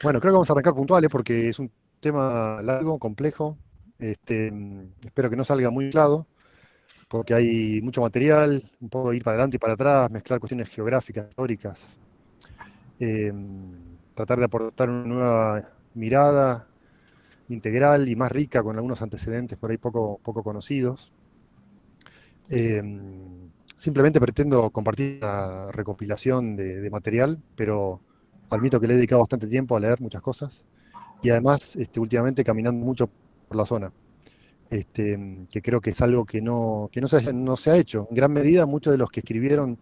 Bueno, creo que vamos a arrancar puntuales porque es un tema largo, complejo. Espero que no salga muy claro, porque hay mucho material, un poco ir para adelante y para atrás, mezclar cuestiones geográficas, históricas, eh, tratar de aportar una nueva mirada integral y más rica con algunos antecedentes por ahí poco conocidos. Eh, Simplemente pretendo compartir una recopilación de material, pero admito que le he dedicado bastante tiempo a leer muchas cosas. Y además, últimamente caminando mucho por la zona, que creo que es algo que no se ha hecho. En gran medida, muchos de los que escribieron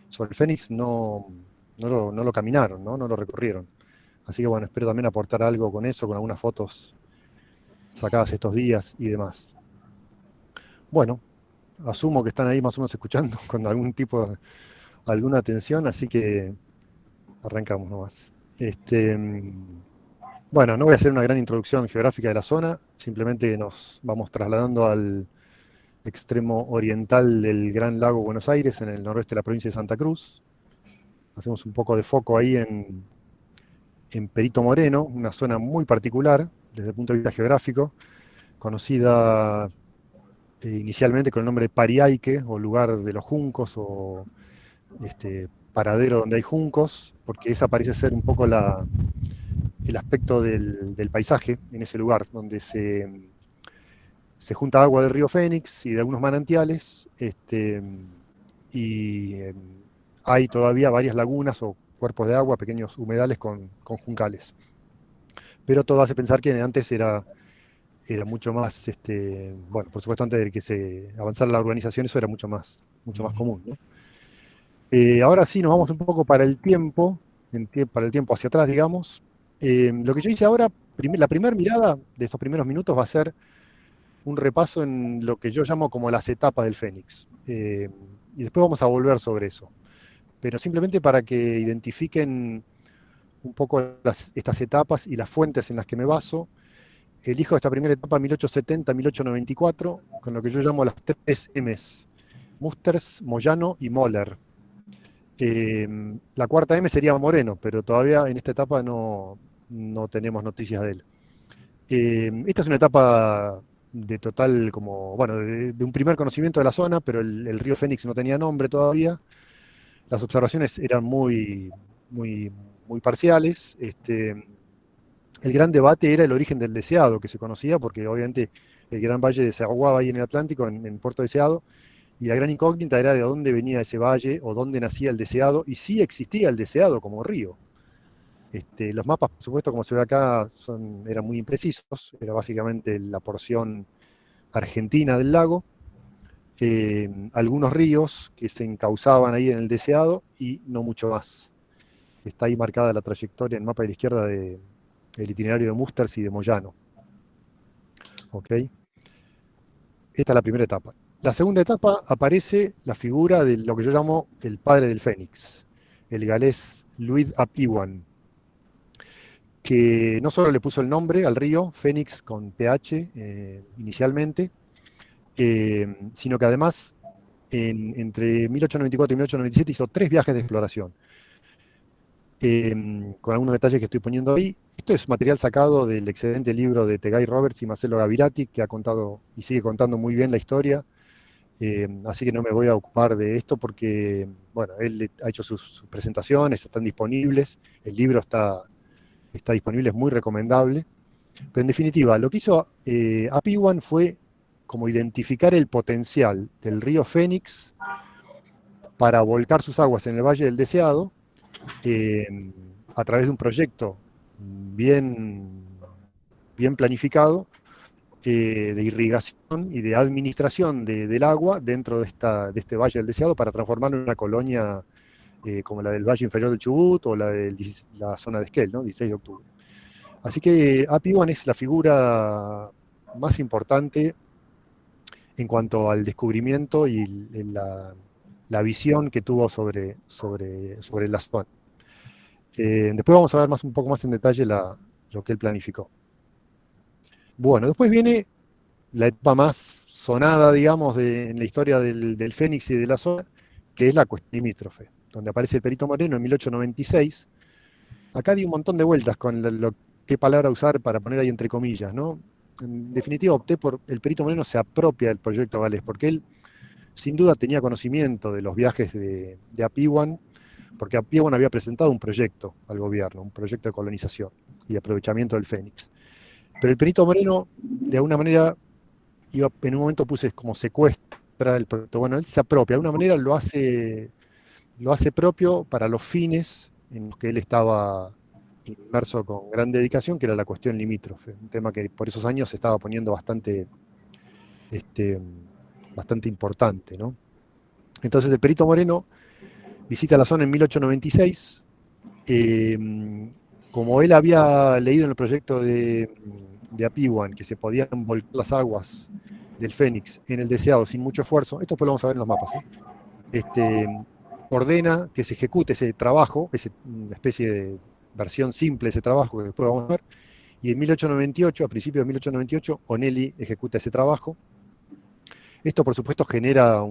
sobre el Fénix no lo caminaron, ¿no? No lo recorrieron. Así que bueno, espero también aportar algo con eso, con algunas fotos sacadas estos días y demás. Bueno, asumo que están ahí más o menos escuchando con alguna atención, así que arrancamos nomás. Bueno, no voy a hacer una gran introducción geográfica de la zona, simplemente nos vamos trasladando al extremo oriental del Gran Lago Buenos Aires, en el noroeste de la provincia de Santa Cruz. Hacemos un poco de foco ahí en Perito Moreno, una zona muy particular desde el punto de vista geográfico, conocida inicialmente con el nombre de Pariaique, o lugar de los juncos, o paradero donde hay juncos, porque esa parece ser un poco el aspecto del paisaje en ese lugar, donde se junta agua del río Fénix y de algunos manantiales, y hay todavía varias lagunas o cuerpos de agua, pequeños humedales con juncales. Pero todo hace pensar que antes era mucho más, bueno, por supuesto antes de que se avanzara la urbanización, eso era mucho más común, ¿no? Ahora sí, nos vamos un poco para el tiempo, para el tiempo hacia atrás, digamos. Lo que yo hice ahora, la primera mirada de estos primeros minutos va a ser un repaso en lo que yo llamo como las etapas del Fénix. Y después vamos a volver sobre eso. Pero simplemente para que identifiquen un poco estas etapas y las fuentes en las que me baso, elijo esta primera etapa 1870-1894, con lo que yo llamo las tres M's: Musters, Moyano y Moller. La cuarta M sería Moreno, pero todavía en esta etapa no tenemos noticias de él. Esta es una etapa de total, como, bueno, de un primer conocimiento de la zona, pero el río Fénix no tenía nombre todavía. Las observaciones eran muy, muy parciales. El gran debate era el origen del Deseado, que se conocía, porque obviamente el Gran Valle desaguaba ahí en el Atlántico, en Puerto Deseado, y la gran incógnita era de dónde venía ese valle o dónde nacía el Deseado, y si existía el Deseado como río. Los mapas, por supuesto, como se ve acá, eran muy imprecisos, era básicamente la porción argentina del lago, algunos ríos que se encauzaban ahí en el Deseado y no mucho más. Está ahí marcada la trayectoria en el mapa de la izquierda del itinerario de Musters y de Moyano. ¿Ok? Esta es la primera etapa. La segunda etapa aparece la figura de lo que yo llamo el padre del Fénix, el galés Luis ap Iwan, que no solo le puso el nombre al río, Fénix con PH inicialmente, sino que además entre 1894 y 1897 hizo tres viajes de exploración, con algunos detalles que estoy poniendo ahí. Esto es material sacado del excelente libro de Tegay Roberts y Marcelo Gavirati, que ha contado y sigue contando muy bien la historia. Así que no me voy a ocupar de esto porque, bueno, él ha hecho sus presentaciones, están disponibles, el libro está disponible, es muy recomendable. Pero en definitiva, lo que hizo Apiwan fue como identificar el potencial del río Fénix para volcar sus aguas en el Valle del Deseado, eh, a través de un proyecto bien, bien planificado, de irrigación y de administración del agua dentro de este Valle del Deseado, para transformarlo en una colonia como la del Valle Inferior del Chubut o la zona de Esquel, ¿no? 16 de octubre. Así que Apiwan es la figura más importante en cuanto al descubrimiento y la visión que tuvo sobre la zona. Después vamos a ver un poco más en detalle lo que él planificó. Bueno, después viene la etapa más sonada, digamos, en la historia del Fénix y de la zona, que es la cuestión limítrofe, donde aparece el Perito Moreno en 1896, acá di un montón de vueltas con qué palabra usar para poner ahí entre comillas, ¿no? En definitiva opté por el Perito Moreno se apropia del proyecto Vales, porque él sin duda tenía conocimiento de los viajes de Apiwan, porque Apiwan había presentado un proyecto al gobierno, un proyecto de colonización y de aprovechamiento del Fénix. Pero el Perito Moreno, de alguna manera, en un momento puse como secuestra el proyecto. Bueno, él se apropia, de alguna manera lo hace propio para los fines en los que él estaba inmerso con gran dedicación, que era la cuestión limítrofe, un tema que por esos años se estaba poniendo este, bastante importante, ¿no? Entonces el Perito Moreno visita la zona en 1896. Como él había leído en el proyecto de Apiwan que se podían volcar las aguas del Fénix en el deseado sin mucho esfuerzo, esto después lo vamos a ver en los mapas, ordena que se ejecute ese trabajo, una especie de versión simple de ese trabajo que después vamos a ver, y en 1898, a principios de 1898, Onelli ejecuta ese trabajo. Esto, por supuesto, genera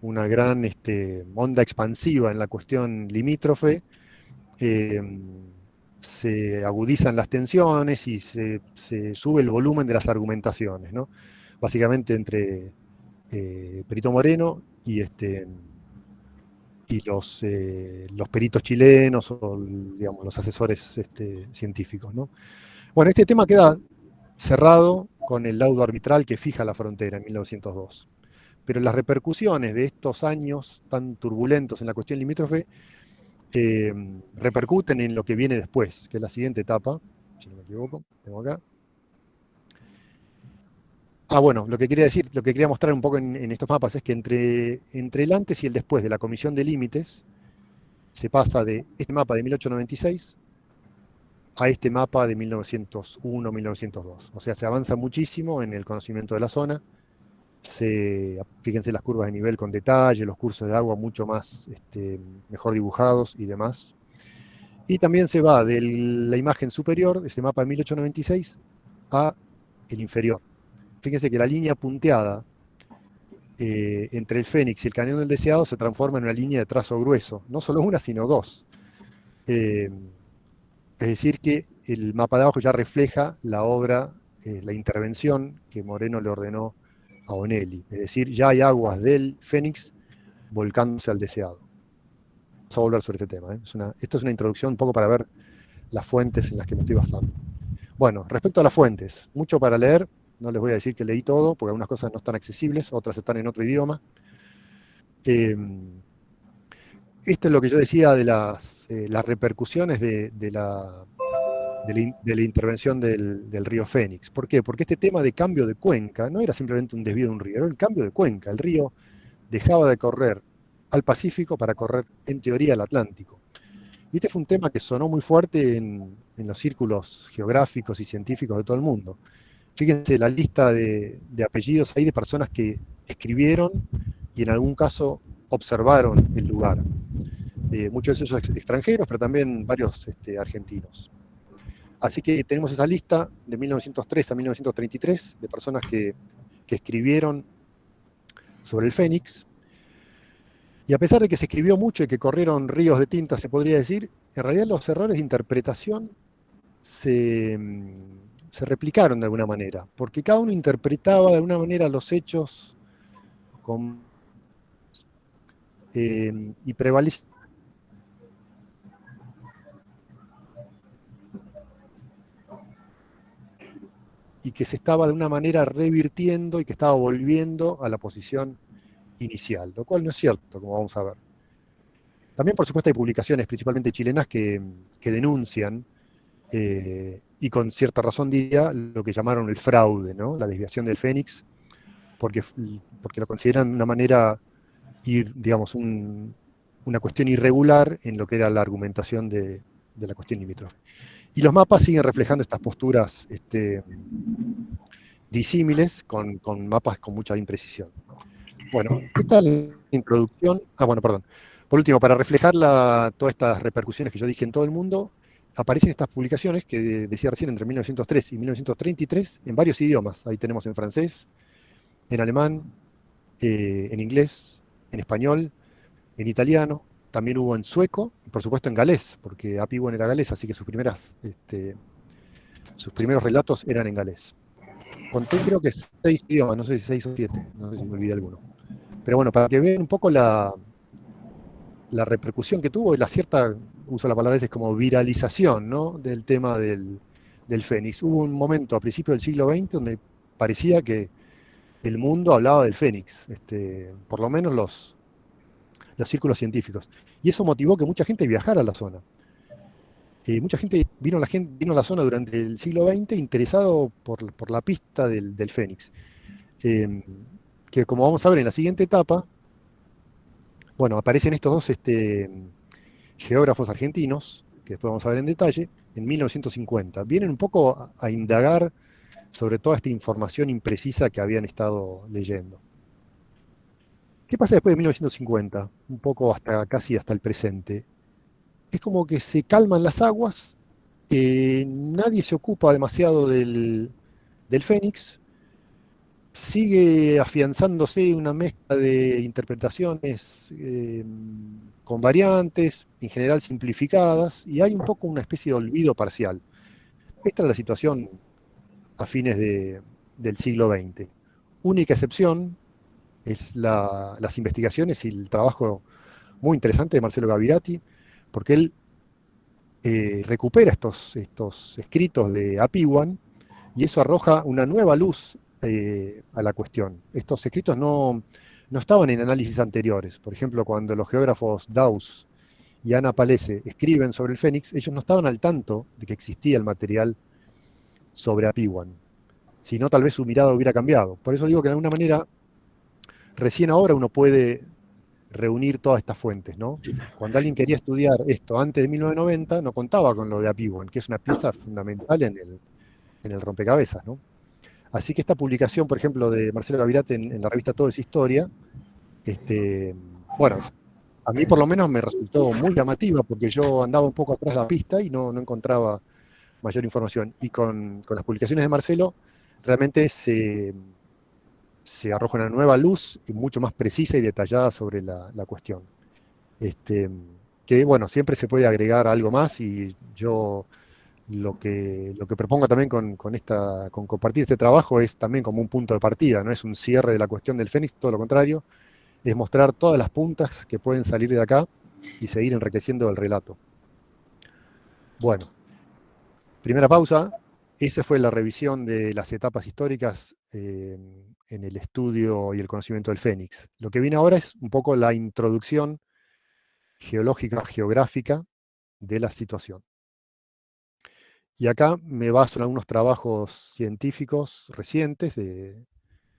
una gran onda expansiva en la cuestión limítrofe, se agudizan las tensiones y se sube el volumen de las argumentaciones, ¿no? Básicamente entre Perito Moreno y los peritos chilenos o, digamos, los asesores científicos, ¿no? Bueno, este tema queda cerrado con el laudo arbitral que fija la frontera en 1902. Pero las repercusiones de estos años tan turbulentos en la cuestión limítrofe repercuten en lo que viene después, que es la siguiente etapa, si no me equivoco, tengo acá. Bueno, lo que quería decir, lo que quería mostrar un poco en estos mapas es que entre el antes y el después de la Comisión de Límites, se pasa de este mapa de 1896 a este mapa de 1901-1902. O sea, se avanza muchísimo en el conocimiento de la zona. Fíjense las curvas de nivel con detalle, los cursos de agua mucho más mejor dibujados y demás. Y también se va de la imagen superior, de ese mapa de 1896, a el inferior. Fíjense que la línea punteada entre el Fénix y el Cañón del Deseado se transforma en una línea de trazo grueso. No solo una, sino dos. Es decir, que el mapa de abajo ya refleja la obra, la intervención que Moreno le ordenó a Onelli. Es decir, ya hay aguas del Fénix volcándose al Deseado. Vamos a volver sobre este tema. Esto es una introducción un poco para ver las fuentes en las que me estoy basando. Bueno, respecto a las fuentes, mucho para leer. No les voy a decir que leí todo, porque algunas cosas no están accesibles, otras están en otro idioma. Esto es lo que yo decía de las repercusiones de la intervención del río Fénix. ¿Por qué? Porque este tema de cambio de cuenca no era simplemente un desvío de un río, era el cambio de cuenca. El río dejaba de correr al Pacífico para correr, en teoría, al Atlántico. Y este fue un tema que sonó muy fuerte en los círculos geográficos y científicos de todo el mundo. Fíjense la lista de apellidos ahí de personas que escribieron y en algún caso observaron el lugar. Muchos de ellos extranjeros, pero también varios argentinos. Así que tenemos esa lista de 1903 a 1933 de personas que escribieron sobre el Fénix. Y a pesar de que se escribió mucho y que corrieron ríos de tinta, se podría decir, en realidad los errores de interpretación se replicaron de alguna manera, porque cada uno interpretaba de alguna manera los hechos y prevalecía y que se estaba de una manera revirtiendo y que estaba volviendo a la posición inicial, lo cual no es cierto, como vamos a ver. También, por supuesto, hay publicaciones, principalmente chilenas, que denuncian, y con cierta razón diría, lo que llamaron el fraude, ¿no? La desviación del Fénix, porque lo consideran una manera, digamos, una cuestión irregular en lo que era la argumentación de la cuestión limítrofe. Y los mapas siguen reflejando estas posturas disímiles con mapas con mucha imprecisión. Bueno, esta es la introducción. Bueno, perdón. Por último, para reflejar todas estas repercusiones que yo dije en todo el mundo, aparecen estas publicaciones que decía recién entre 1903 y 1933 en varios idiomas. Ahí tenemos en francés, en alemán, en inglés, en español, en italiano, también hubo en sueco y por supuesto en galés, porque Apiwan era galés, así que sus primeros relatos eran en galés. Conté creo que 6 idiomas, no sé si 6 o 7, no sé si me olvidé alguno. Pero bueno, para que vean un poco la repercusión que tuvo y la cierta, uso la palabra a veces como viralización, ¿no? Del tema del Fénix. Hubo un momento a principios del siglo XX donde parecía que el mundo hablaba del Fénix, por lo menos los círculos científicos. Y eso motivó que mucha gente viajara a la zona. Mucha gente vino a la zona durante el siglo XX interesado por la pista del Fénix. Eh, que como vamos a ver en la siguiente etapa, bueno, aparecen estos dos geógrafos argentinos, que después vamos a ver en detalle, en 1950. Vienen un poco a indagar sobre toda esta información imprecisa que habían estado leyendo. ¿Qué pasa después de 1950? Un poco casi hasta el presente. Es como que se calman las aguas, nadie se ocupa demasiado del Fénix, sigue afianzándose una mezcla de interpretaciones con variantes, en general simplificadas, y hay un poco una especie de olvido parcial. Esta es la situación a fines del siglo XX. Única excepción es las investigaciones y el trabajo muy interesante de Marcelo Gavirati, porque él recupera estos escritos de Apiwan y eso arroja una nueva luz a la cuestión. Estos escritos no estaban en análisis anteriores. Por ejemplo, cuando los geógrafos Dawes y Ana Palese escriben sobre el Fénix, ellos no estaban al tanto de que existía el material sobre Apiwan. Si no, tal vez su mirada hubiera cambiado. Por eso digo que de alguna manera, recién ahora uno puede reunir todas estas fuentes, ¿no? Cuando alguien quería estudiar esto antes de 1990, no contaba con lo de Apiwan, que es una pieza fundamental en el rompecabezas, ¿no? Así que esta publicación, por ejemplo, de Marcelo Gavirate en la revista Todo es Historia, bueno, a mí por lo menos me resultó muy llamativa porque yo andaba un poco atrás de la pista y no encontraba mayor información. Y con las publicaciones de Marcelo, realmente se arroja una nueva luz y mucho más precisa y detallada sobre la cuestión. Este, que bueno, siempre se puede agregar algo más y yo lo que propongo también con compartir este trabajo es también como un punto de partida, no es un cierre de la cuestión del Fénix, todo lo contrario, es mostrar todas las puntas que pueden salir de acá y seguir enriqueciendo el relato. Bueno, primera pausa. Esa fue la revisión de las etapas históricas en el estudio y el conocimiento del Fénix. Lo que viene ahora es un poco la introducción geológica, geográfica de la situación. Y acá me baso en algunos trabajos científicos recientes de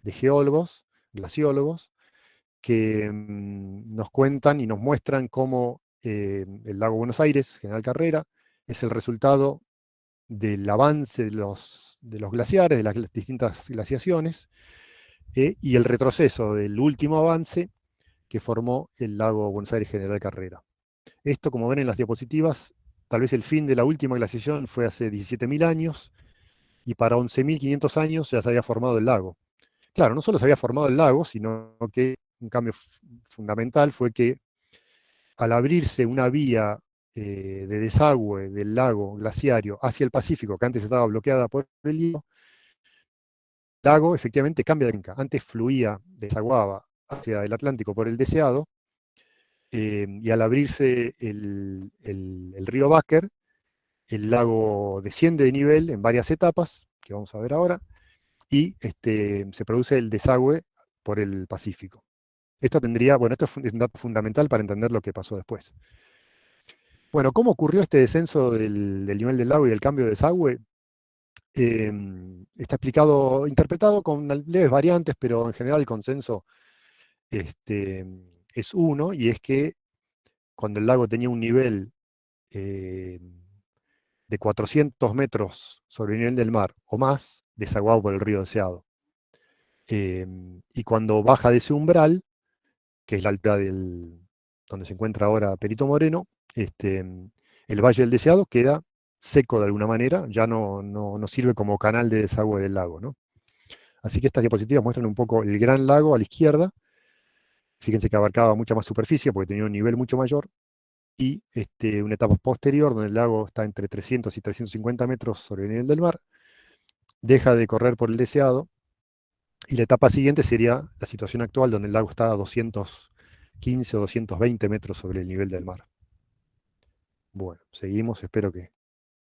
geólogos, glaciólogos, que nos cuentan y nos muestran cómo el lago Buenos Aires, General Carrera, es el resultado del avance de los glaciares, de las distintas glaciaciones, y el retroceso del último avance que formó el lago Buenos Aires General Carrera. Esto, como ven en las diapositivas, tal vez el fin de la última glaciación fue hace 17.000 años, y para 11.500 años ya se había formado el lago. Claro, no solo se había formado el lago, sino que un cambio fundamental fue que al abrirse una vía de desagüe del lago glaciario hacia el Pacífico, que antes estaba bloqueada por el hielo, el lago efectivamente cambia de cuenca. Antes fluía, desaguaba hacia el Atlántico por el Deseado, y al abrirse el río Báquer, el lago desciende de nivel en varias etapas, que vamos a ver ahora, y se produce el desagüe por el Pacífico. Esto es un dato fundamental para entender lo que pasó después. Bueno, ¿cómo ocurrió este descenso del nivel del lago y el cambio de desagüe? Está interpretado con leves variantes, pero en general el consenso es uno, y es que cuando el lago tenía un nivel eh, de 400 metros sobre el nivel del mar o más, desaguado por el río Deseado. Y cuando baja de ese umbral, que es la altura donde se encuentra ahora Perito Moreno, el Valle del Deseado queda seco de alguna manera, ya no sirve como canal de desagüe del lago, ¿no? Así que estas diapositivas muestran un poco el gran lago a la izquierda. Fíjense que abarcaba mucha más superficie porque tenía un nivel mucho mayor, y una etapa posterior donde el lago está entre 300 y 350 metros sobre el nivel del mar, deja de correr por el deseado, y la etapa siguiente sería la situación actual donde el lago está a 215 o 220 metros sobre el nivel del mar. Bueno, seguimos, espero que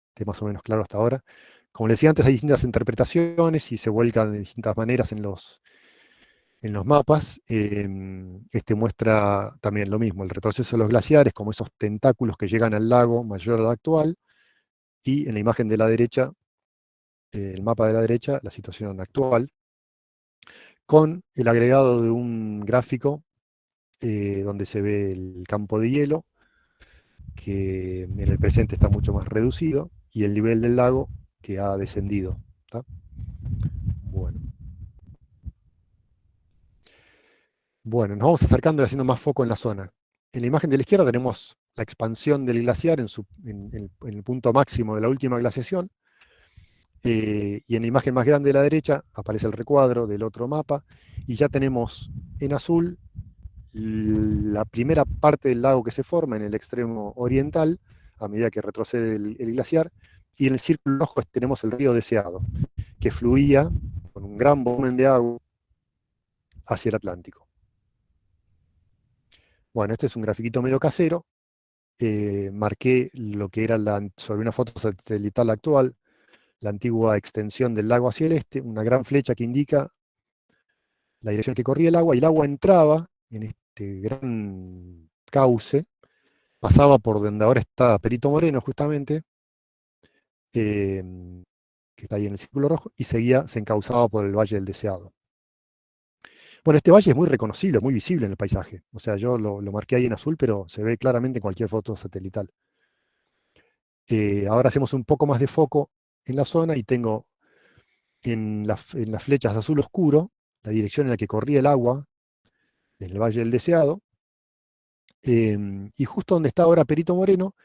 esté más o menos claro hasta ahora. Como les decía antes, hay distintas interpretaciones y se vuelcan de distintas maneras en los mapas. Este muestra también lo mismo, el retroceso de los glaciares, como esos tentáculos que llegan al lago mayor al actual, y en la imagen de la derecha, el mapa de la derecha, la situación actual, con el agregado de un gráfico donde se ve el campo de hielo, que en el presente está mucho más reducido, y el nivel del lago que ha descendido. ¿Tá? Bueno. Bueno, nos vamos acercando y haciendo más foco en la zona. En la imagen de la izquierda tenemos la expansión del glaciar en el punto máximo de la última glaciación, y en la imagen más grande de la derecha aparece el recuadro del otro mapa, y ya tenemos en azul la primera parte del lago que se forma en el extremo oriental, a medida que retrocede el glaciar, y en el círculo rojo tenemos el río Deseado, que fluía con un gran volumen de agua hacia el Atlántico. Bueno, este es un grafiquito medio casero. Marqué lo que era sobre una foto satelital actual, la antigua extensión del lago hacia el este, una gran flecha que indica la dirección que corría el agua, y el agua entraba en este gran cauce, pasaba por donde ahora está Perito Moreno justamente, eh, que está ahí en el círculo rojo, y se encauzaba por el Valle del Deseado. Bueno, este valle es muy reconocible, muy visible en el paisaje. O sea, yo lo marqué ahí en azul, pero se ve claramente en cualquier foto satelital. Ahora hacemos un poco más de foco en la zona y tengo en las flechas azul oscuro la dirección en la que corría el agua desde el Valle del Deseado. Y justo donde está ahora Perito Moreno,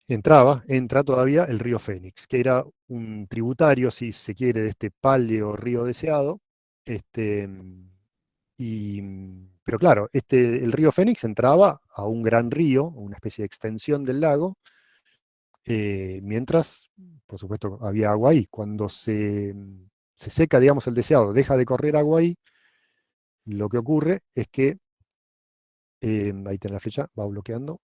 entra todavía el río Fénix, que era un tributario, si se quiere, de este paleo río Deseado. Este, pero claro, el río Fénix entraba a un gran río, una especie de extensión del lago, mientras, por supuesto, había agua ahí. Cuando se seca, digamos, el Deseado, deja de correr agua ahí, lo que ocurre es que, ahí tiene la flecha, va bloqueando,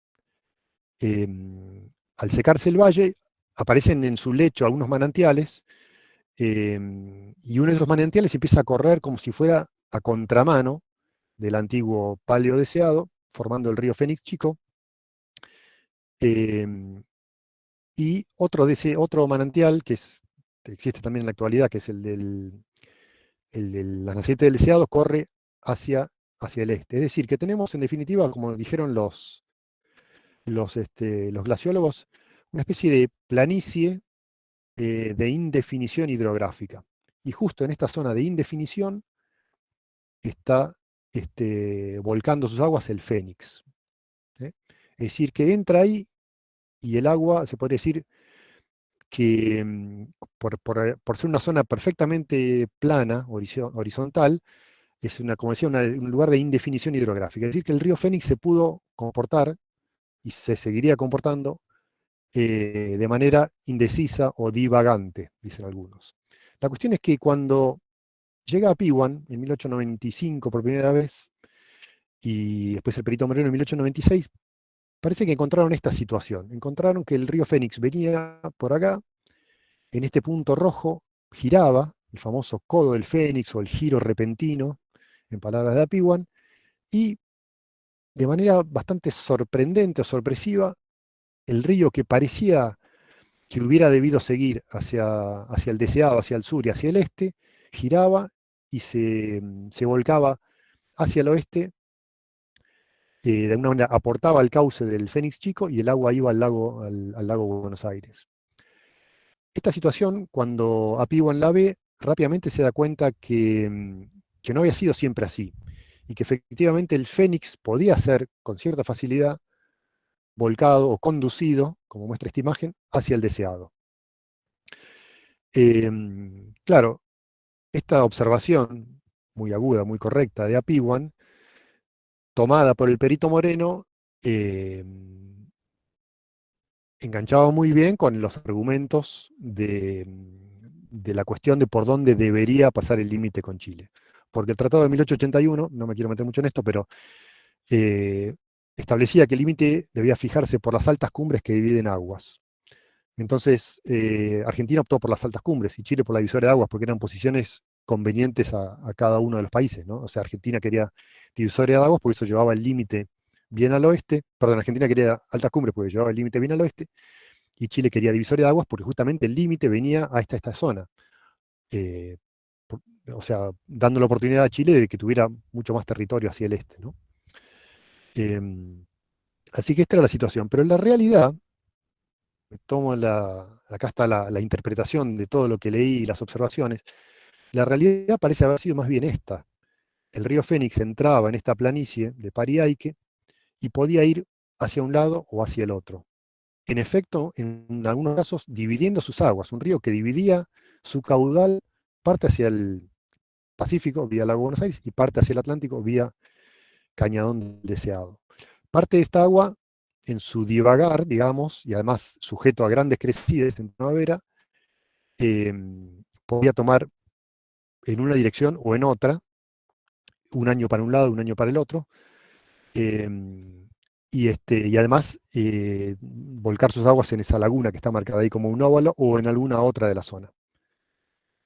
al secarse el valle, aparecen en su lecho algunos manantiales, y uno de esos manantiales empieza a correr como si fuera a contramano del antiguo paleo Deseado, formando el río Fénix Chico. Y otro manantial que existe también en la actualidad, que es el de las nacientes del Deseado, corre hacia el este. Es decir, que tenemos en definitiva, como dijeron los glaciólogos, una especie de planicie de indefinición hidrográfica. Y justo en esta zona de indefinición está volcando sus aguas el Fénix. ¿Eh? Es decir, que entra ahí y el agua, se podría decir que por ser una zona perfectamente plana, horizontal, es como decía, un lugar de indefinición hidrográfica. Es decir, que el río Fénix se pudo comportar y se seguiría comportando de manera indecisa o divagante, dicen algunos. La cuestión es que cuando llega a Piwan en 1895 por primera vez, y después el Perito Moreno en 1896, parece que encontraron esta situación. Encontraron que el río Fénix venía por acá, en este punto rojo, giraba, el famoso codo del Fénix o el giro repentino, en palabras de Apiwan, y de manera bastante sorprendente o sorpresiva, el río que parecía que hubiera debido seguir hacia el deseado, hacia el sur y hacia el este, giraba y se volcaba hacia el oeste, de alguna manera aportaba al cauce del Fénix Chico y el agua iba al lago Buenos Aires. Esta situación, cuando Apiwan la ve, rápidamente se da cuenta que no había sido siempre así, y que efectivamente el Fénix podía ser, con cierta facilidad, volcado o conducido, como muestra esta imagen, hacia el deseado. Claro, esta observación muy aguda, muy correcta de Apiwan, tomada por el Perito Moreno, eh, enganchaba muy bien con los argumentos de la cuestión de por dónde debería pasar el límite con Chile. Porque el Tratado de 1881, no me quiero meter mucho en esto, pero eh, establecía que el límite debía fijarse por las altas cumbres que dividen aguas. Entonces, Argentina optó por las altas cumbres y Chile por la divisoria de aguas, porque eran posiciones convenientes a cada uno de los países, ¿no? O sea, Argentina quería divisoria de aguas porque eso llevaba el límite bien al oeste, perdón, Argentina quería altas cumbres porque llevaba el límite bien al oeste, y Chile quería divisoria de aguas porque justamente el límite venía a esta zona. Eh, por- o sea, dando la oportunidad a Chile de que tuviera mucho más territorio hacia el este, ¿no? Em, Así que esta era la situación. Pero en la realidad, acá está la interpretación de todo lo que leí y las observaciones, la realidad parece haber sido más bien esta. El río Fénix entraba en esta planicie de Pariaique y podía ir hacia un lado o hacia el otro. En efecto, en algunos casos, dividiendo sus aguas, un río que dividía su caudal, parte hacia el Pacífico, vía Lago Buenos Aires, y parte hacia el Atlántico, vía Cañadón del Deseado. Parte de esta agua, en su divagar, digamos, y además sujeto a grandes crecidas en primavera, eh, podía tomar en una dirección o en otra, un año para un lado, un año para el otro, eh, y además volcar sus aguas en esa laguna que está marcada ahí como un óvalo o en alguna otra de la zona.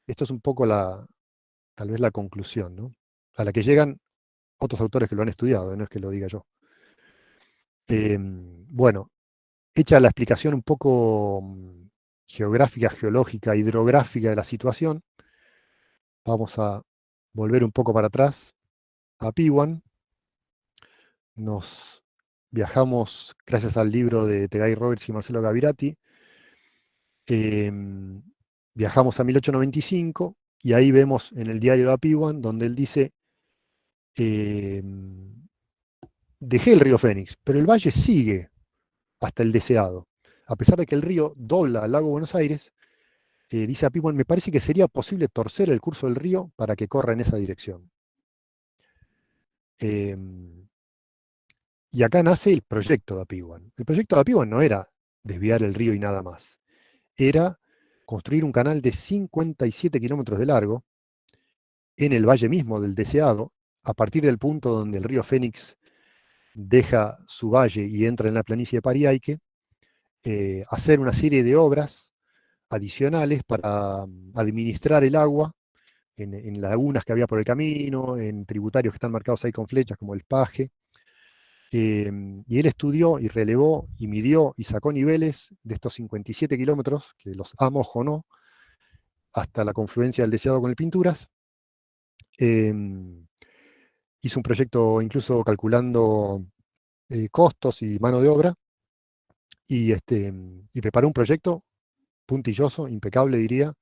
Esto es un poco tal vez la conclusión, ¿no? A la que llegan otros autores que lo han estudiado, no es que lo diga yo. Bueno, hecha la explicación un poco geográfica, geológica, hidrográfica de la situación, vamos a volver un poco para atrás a Piwan. Nos viajamos, gracias al libro de Tegay Roberts y Marcelo Gavirati, em, viajamos a 1895 y ahí vemos en el diario de Apiwan donde él dice, em, dejé el río Fénix, pero el valle sigue hasta el Deseado. A pesar de que el río dobla al lago Buenos Aires, dice Apiwan, me parece que sería posible torcer el curso del río para que corra en esa dirección. Em, y acá nace el proyecto de Apiwan. El proyecto de Apiwan no era desviar el río y nada más. Era construir un canal de 57 kilómetros de largo en el valle mismo del Deseado, a partir del punto donde el río Fénix deja su valle y entra en la planicie de Pariaique, hacer una serie de obras adicionales para administrar el agua en lagunas que había por el camino, en tributarios que están marcados ahí con flechas, como el Paje. Y él estudió y relevó y midió y sacó niveles de estos 57 kilómetros, que los amojonó hasta la confluencia del Deseado con el Pinturas. Hizo un proyecto incluso calculando costos y mano de obra, y preparó un proyecto puntilloso, impecable diría,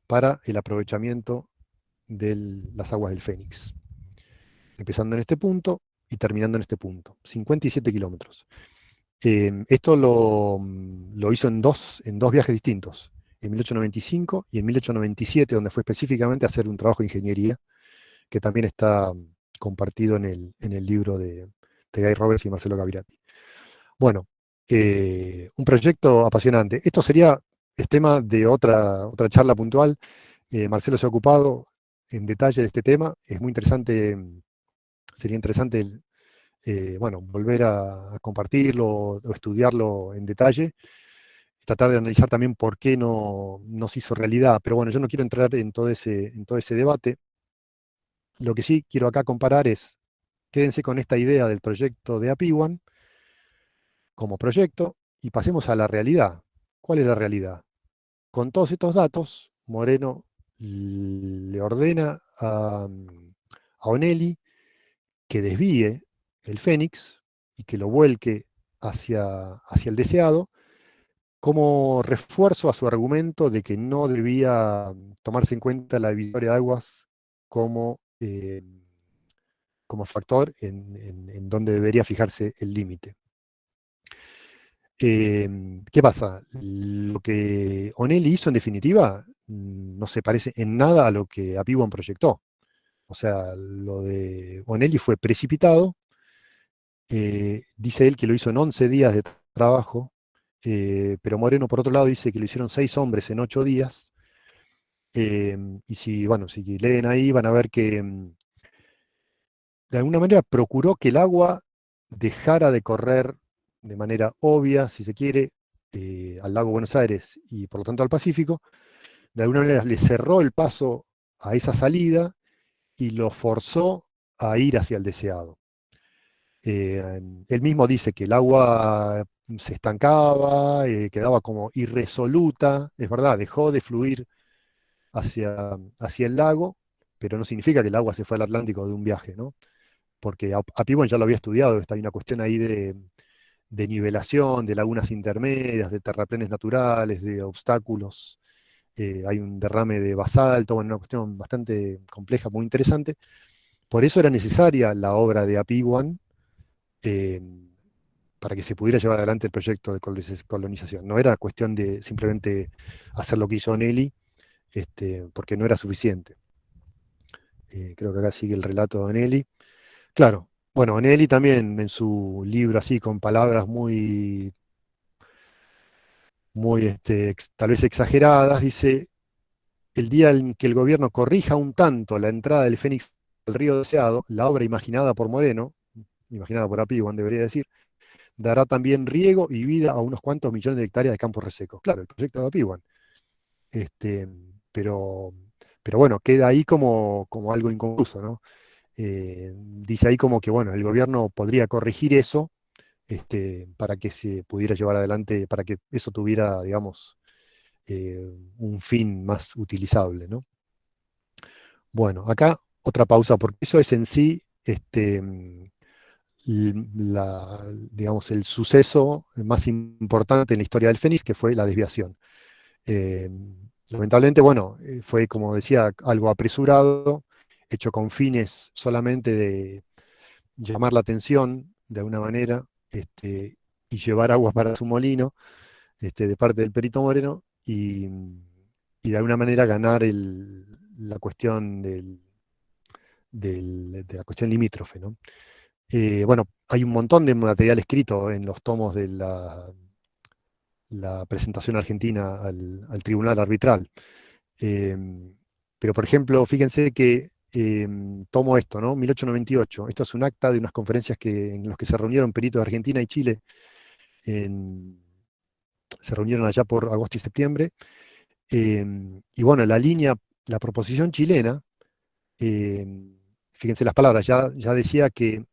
para el aprovechamiento de las aguas del Fénix. Empezando en este punto y terminando en este punto, 57 kilómetros. Esto lo hizo en dos viajes distintos, en 1895 y en 1897, donde fue específicamente a hacer un trabajo de ingeniería, que también está compartido en el libro de Guy Roberts y Marcelo Gavirati. Bueno, un proyecto apasionante. Esto es tema de otra charla puntual. Marcelo se ha ocupado en detalle de este tema. Es muy interesante, sería interesante bueno, volver a compartirlo o estudiarlo en detalle, tratar de analizar también por qué no se hizo realidad. Pero bueno, yo no quiero entrar en todo ese debate. Lo que sí quiero acá comparar es, quédense con esta idea del proyecto de Apiwan como proyecto y pasemos a la realidad. ¿Cuál es la realidad? Con todos estos datos, Moreno le ordena a Onelli que desvíe el Fénix y que lo vuelque hacia el Deseado como refuerzo a su argumento de que no debía tomarse en cuenta la divisoria de aguas como factor en donde debería fijarse el límite. ¿Qué pasa? Lo que Onelli hizo en definitiva no se parece en nada a lo que Apiwan proyectó. O sea, lo de Onelli fue precipitado, Dice él que lo hizo en 11 días de trabajo, pero Moreno, por otro lado, dice que lo hicieron 6 hombres en 8 días. Y si, bueno, si leen ahí van a ver que de alguna manera procuró que el agua dejara de correr de manera obvia, si se quiere, al lago Buenos Aires y por lo tanto al Pacífico. De alguna manera le cerró el paso a esa salida y lo forzó a ir hacia el deseado. Él mismo dice que el agua se estancaba, quedaba como irresoluta, es verdad, dejó de fluir hacia el lago, pero no significa que el agua se fue al Atlántico de un viaje, ¿no? Porque a Pibon ya lo había estudiado, hay una cuestión ahí de nivelación, de lagunas intermedias, de terraplenes naturales, de obstáculos. Hay un derrame de basalto, bueno, una cuestión bastante compleja, muy interesante. Por eso era necesaria la obra de Apiwan, eh, para que se pudiera llevar adelante el proyecto de colonización. No era cuestión de simplemente hacer lo que hizo Nelly, porque no era suficiente. Creo que acá sigue el relato de Nelly. Claro, bueno, Nelly también en su libro así, con palabras muy tal vez exageradas, dice, el día en que el gobierno corrija un tanto la entrada del Fénix al río deseado, la obra imaginada por Moreno, imaginada por Apiwan debería decir, dará también riego y vida a unos cuantos millones de hectáreas de campos resecos. Claro, el proyecto de Apiwan. Este, pero, pero bueno, queda ahí como algo inconcluso, ¿no? Dice ahí como que, bueno, el gobierno podría corregir eso, para que se pudiera llevar adelante, para que eso tuviera, digamos, eh, un fin más utilizable, ¿no? Bueno, acá otra pausa, porque eso es en sí, digamos, el suceso más importante en la historia del Fénix, que fue la desviación. Eh, Lamentablemente, bueno, fue, como decía, algo apresurado, hecho con fines solamente de llamar la atención de alguna manera, y llevar aguas para su molino, de parte del Perito Moreno, y de alguna manera ganar la cuestión de la cuestión limítrofe, ¿no? Bueno, hay un montón de material escrito en los tomos de la presentación argentina al tribunal arbitral. Pero, por ejemplo, fíjense que tomo esto, ¿no? 1898. Esto es un acta de unas conferencias en las que se reunieron peritos de Argentina y Chile. Se reunieron allá por agosto y septiembre. Y bueno, la proposición chilena, fíjense las palabras, ya decía que,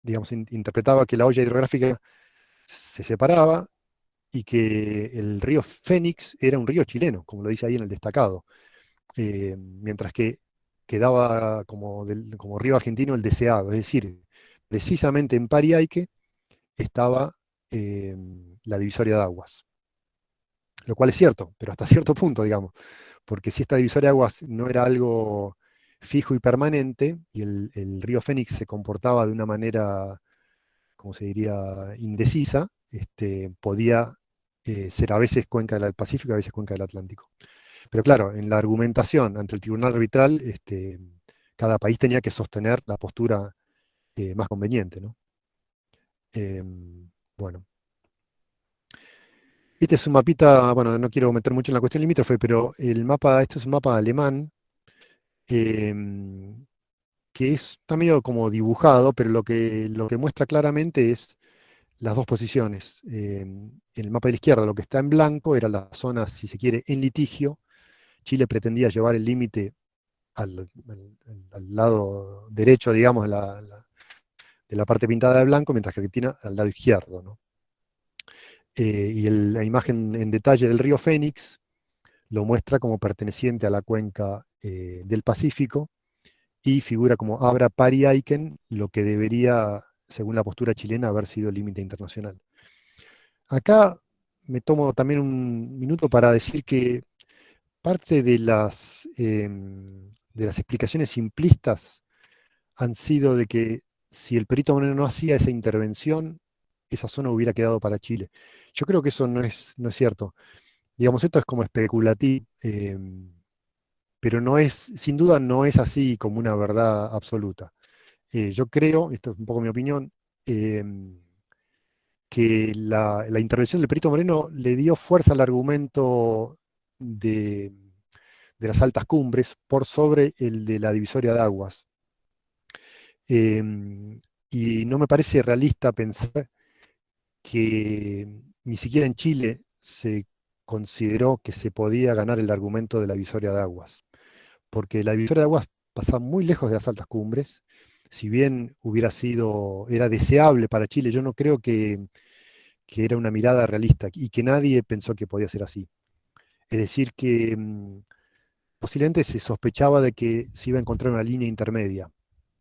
digamos, interpretaba que la olla hidrográfica se separaba y que el río Fénix era un río chileno, como lo dice ahí en el destacado, mientras que quedaba como río argentino el deseado, es decir, precisamente en Pariaike estaba eh, la divisoria de aguas, lo cual es cierto, pero hasta cierto punto, digamos, porque si esta divisoria de aguas no era algo fijo y permanente, y el río Fénix se comportaba de una manera, como se diría, indecisa, podía ser a veces cuenca del Pacífico, a veces cuenca del Atlántico. Pero claro, en la argumentación ante el tribunal arbitral, cada país tenía que sostener la postura más conveniente, ¿no? Bueno, este es un mapita, bueno, no quiero meter mucho en la cuestión limítrofe, pero este es un mapa alemán, em, que está medio como dibujado, pero lo que muestra claramente es las dos posiciones. En el mapa de la izquierda, lo que está en blanco era la zona, si se quiere, en litigio. Chile pretendía llevar el límite al lado derecho, digamos, de la parte pintada de blanco, mientras que Argentina al lado izquierdo, ¿no? Y la imagen en detalle del río Fénix lo muestra como perteneciente a la cuenca del Pacífico y figura como Abra Pari Aiken, lo que debería, según la postura chilena, haber sido el límite internacional. Acá me tomo también un minuto para decir que parte de las explicaciones simplistas han sido de que si el Perito Moreno no hacía esa intervención, esa zona hubiera quedado para Chile. Yo creo que eso no es cierto. Digamos, esto es como especulativo, pero sin duda no es así como una verdad absoluta. Yo creo, esto es un poco mi opinión, eh, que la intervención del perito Moreno le dio fuerza al argumento de las altas cumbres por sobre el de la divisoria de aguas. Y no me parece realista pensar que ni siquiera en Chile se consideró que se podía ganar el argumento de la divisoria de aguas, porque la divisoria de aguas pasa muy lejos de las altas cumbres. Si bien era deseable para Chile, yo no creo que era una mirada realista y que nadie pensó que podía ser así. Es decir, que posiblemente se sospechaba de que se iba a encontrar una línea intermedia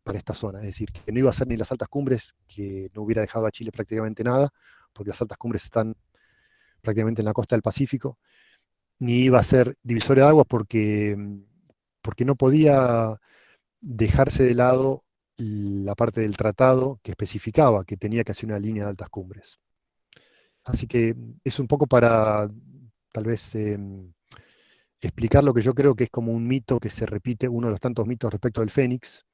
para esta zona, es decir, que no iba a ser ni las altas cumbres, que no hubiera dejado a Chile prácticamente nada, porque las altas cumbres están prácticamente en la costa del Pacífico, ni iba a ser divisoria de aguas porque no podía dejarse de lado la parte del tratado que especificaba que tenía que hacer una línea de altas cumbres. Así que es un poco para tal vez explicar lo que yo creo que es como un mito que se repite, uno de los tantos mitos respecto del Fénix,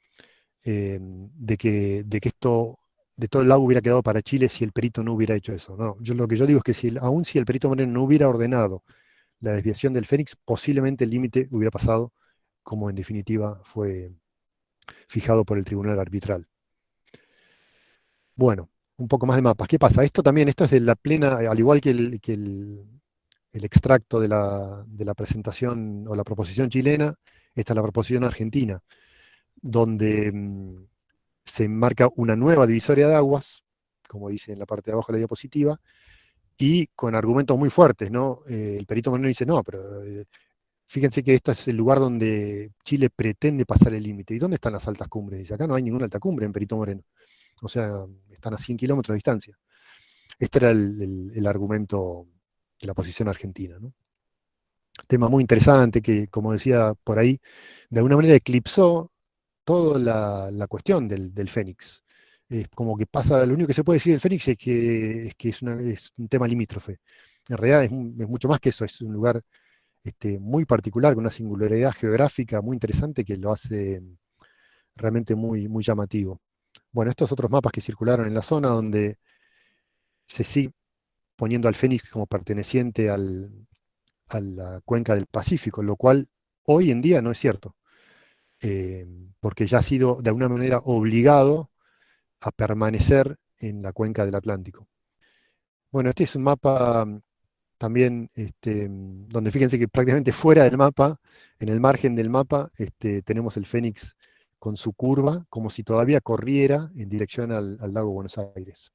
de que esto, de todo el lago hubiera quedado para Chile si el perito no hubiera hecho eso. No, lo que yo digo es que aun si el perito Moreno no hubiera ordenado la desviación del Fénix, posiblemente el límite hubiera pasado como en definitiva fue fijado por el tribunal arbitral. Bueno, un poco más de mapas. ¿Qué pasa? Esto es de la plena, al igual que el extracto de la presentación o la proposición chilena, esta es la proposición argentina, donde se enmarca una nueva divisoria de aguas, como dice en la parte de abajo de la diapositiva, y con argumentos muy fuertes, ¿no? El perito Moreno dice, no, pero fíjense que este es el lugar donde Chile pretende pasar el límite. ¿Y dónde están las altas cumbres? Dice, acá no hay ninguna alta cumbre en Perito Moreno. O sea, están a 100 kilómetros de distancia. Este era el argumento de la posición argentina, ¿no? Tema muy interesante que, como decía por ahí, de alguna manera eclipsó toda la cuestión del Fénix. Es como que pasa, lo único que se puede decir del Fénix es un tema limítrofe. En realidad es mucho más que eso, es un lugar muy particular, con una singularidad geográfica muy interesante que lo hace realmente muy, muy llamativo. Bueno, estos otros mapas que circularon en la zona donde se sigue poniendo al Fénix como perteneciente a la cuenca del Pacífico, lo cual hoy en día no es cierto, porque ya ha sido de alguna manera obligado a permanecer en la cuenca del Atlántico. Bueno, este es un mapa también donde fíjense que prácticamente fuera del mapa, en el margen del mapa, tenemos el Fénix con su curva, como si todavía corriera en dirección al lago Buenos Aires.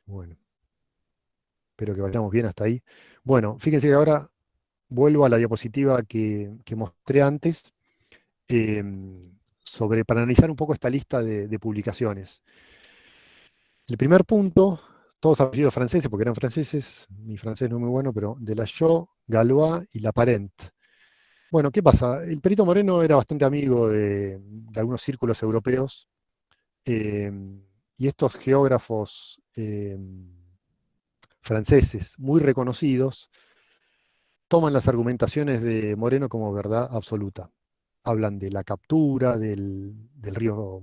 Bueno, espero que vayamos bien hasta ahí. Bueno, fíjense que ahora vuelvo a la diapositiva que mostré antes, para analizar un poco esta lista de publicaciones. El primer punto, todos apellidos franceses, porque eran franceses, mi francés no es muy bueno, pero Delachaux, Galois y Laparent. Bueno, ¿qué pasa? El Perito Moreno era bastante amigo de algunos círculos europeos, eh, y estos geógrafos franceses muy reconocidos toman las argumentaciones de Moreno como verdad absoluta. Hablan de la captura del río,